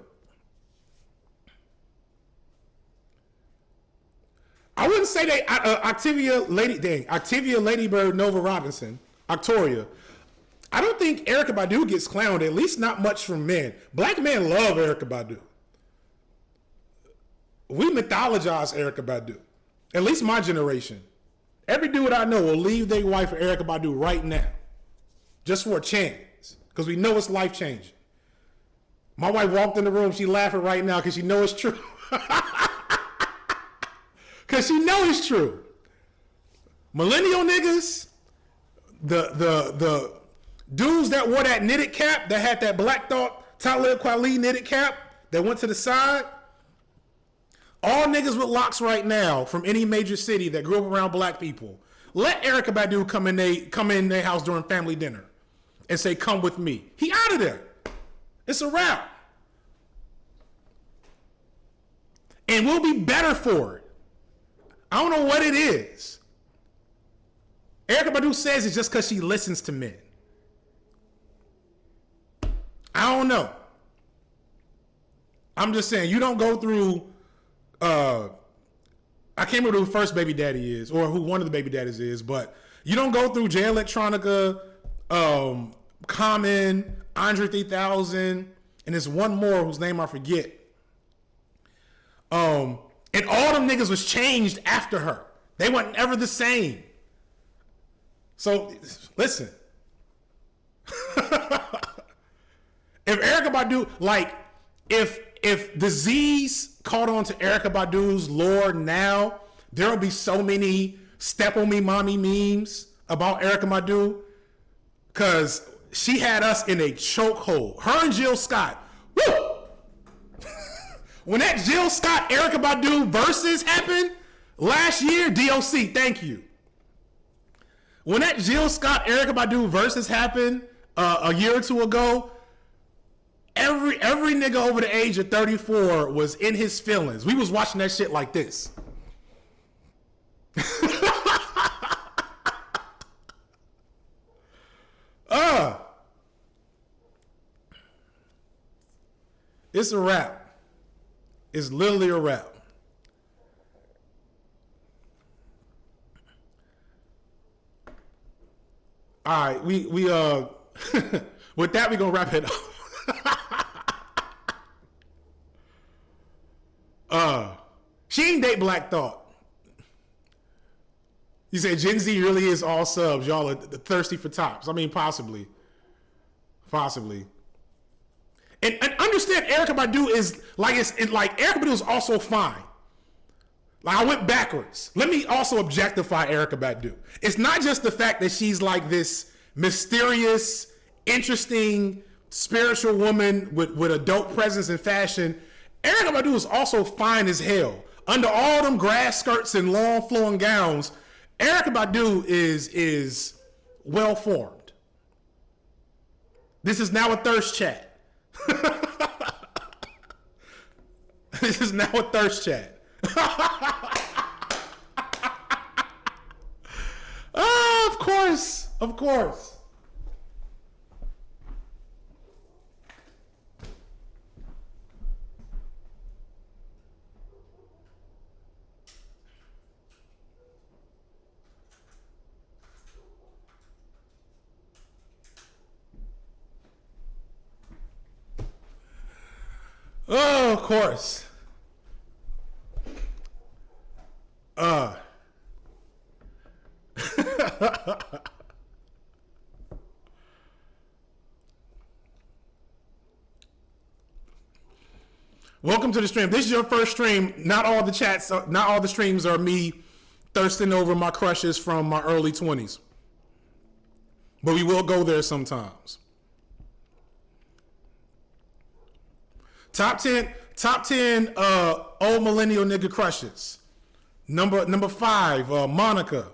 I wouldn't say they Octavia Ladybird Nova Robinson, Octoria. I don't think Erykah Badu gets clowned, at least not much from men. Black men love Erykah Badu. We mythologize Erykah Badu. At least my generation. Every dude I know will leave their wife for Erykah Badu right now, just for a chance, because we know it's life changing. My wife walked in the room, she laughing right now because she know it's true. Because she know it's true. Millennial niggas, the dudes that wore that knitted cap, that had that Black Thought Talib Kweli knitted cap that went to the side, all niggas with locks right now from any major city that grew up around black people, let Erykah Badu come in their house during family dinner and say, "Come with me." He out of there. It's a wrap. And we'll be better for it. I don't know what it is. Erykah Badu says it's just because she listens to men. I don't know. I'm just saying, you don't go through, I can't remember who the first baby daddy is, or who one of the baby daddies is, but you don't go through Jay Electronica, Common, Andre 3000, and there's one more whose name I forget. And all them niggas was changed after her. They weren't ever the same. So, listen. If Erykah Badu, like, if disease caught on to Erykah Badu's lore now, there'll be so many step on me mommy memes about Erykah Badu, because she had us in a chokehold. Her and Jill Scott. Woo! When that Jill Scott Erykah Badu versus happened last year, DOC, thank you. When that Jill Scott Erykah Badu versus happened a year or two ago, every nigga over the age of 34 was in his feelings. We was watching that shit like this. It's a wrap. It's literally a wrap. All right, we with that, we gonna wrap it up. She ain't date Black Thought. You said Gen Z really is all subs. Y'all are thirsty for tops. I mean, possibly. And understand, Erykah Badu is like, Erykah Badu is also fine. Like, I went backwards. Let me also objectify Erykah Badu. It's not just the fact that she's like this mysterious, interesting, spiritual woman with a dope presence in fashion. Erykah Badu is also fine as hell. Under all them grass skirts and long flowing gowns, Erykah Badu is well formed. This is now a thirst chat. This is now a thirst chat. Oh, of course. Of course. Oh, of course. Welcome to the stream. This is your first stream. Not all the chats, not all the streams are me thirsting over my crushes from my early 20s. But we will go there sometimes. Top 10 old millennial nigga crushes. Number 5, Monica.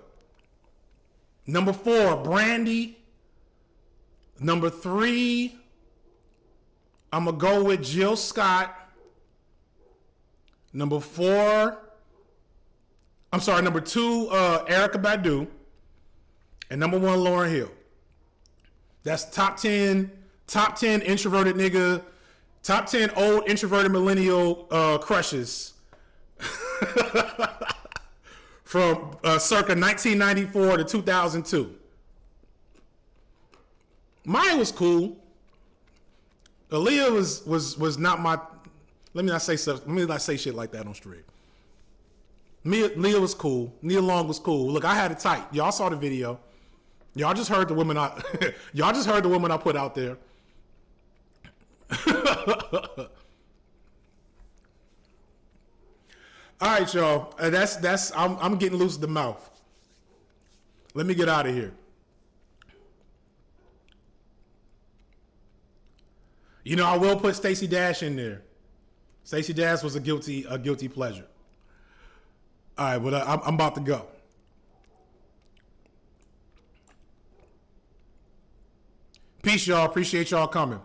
Number 4, Brandy. Number 3, I'm gonna go with Jill Scott. Number 2, Erykah Badu. And number 1, Lauryn Hill. That's top 10 introverted nigga, top 10 old introverted millennial crushes from circa 1994 to 2002. Mine was cool. Aaliyah was not my. Let me not say shit like that on stream. Leah was cool. Nia Long was cool. Look, I had it tight. Y'all saw the video. Y'all just heard the women I put out there. All right, y'all. I'm getting loose in the mouth. Let me get out of here. You know, I will put Stacey Dash in there. Stacey Dash was a guilty pleasure. All right, well, I'm about to go. Peace, y'all. Appreciate y'all coming.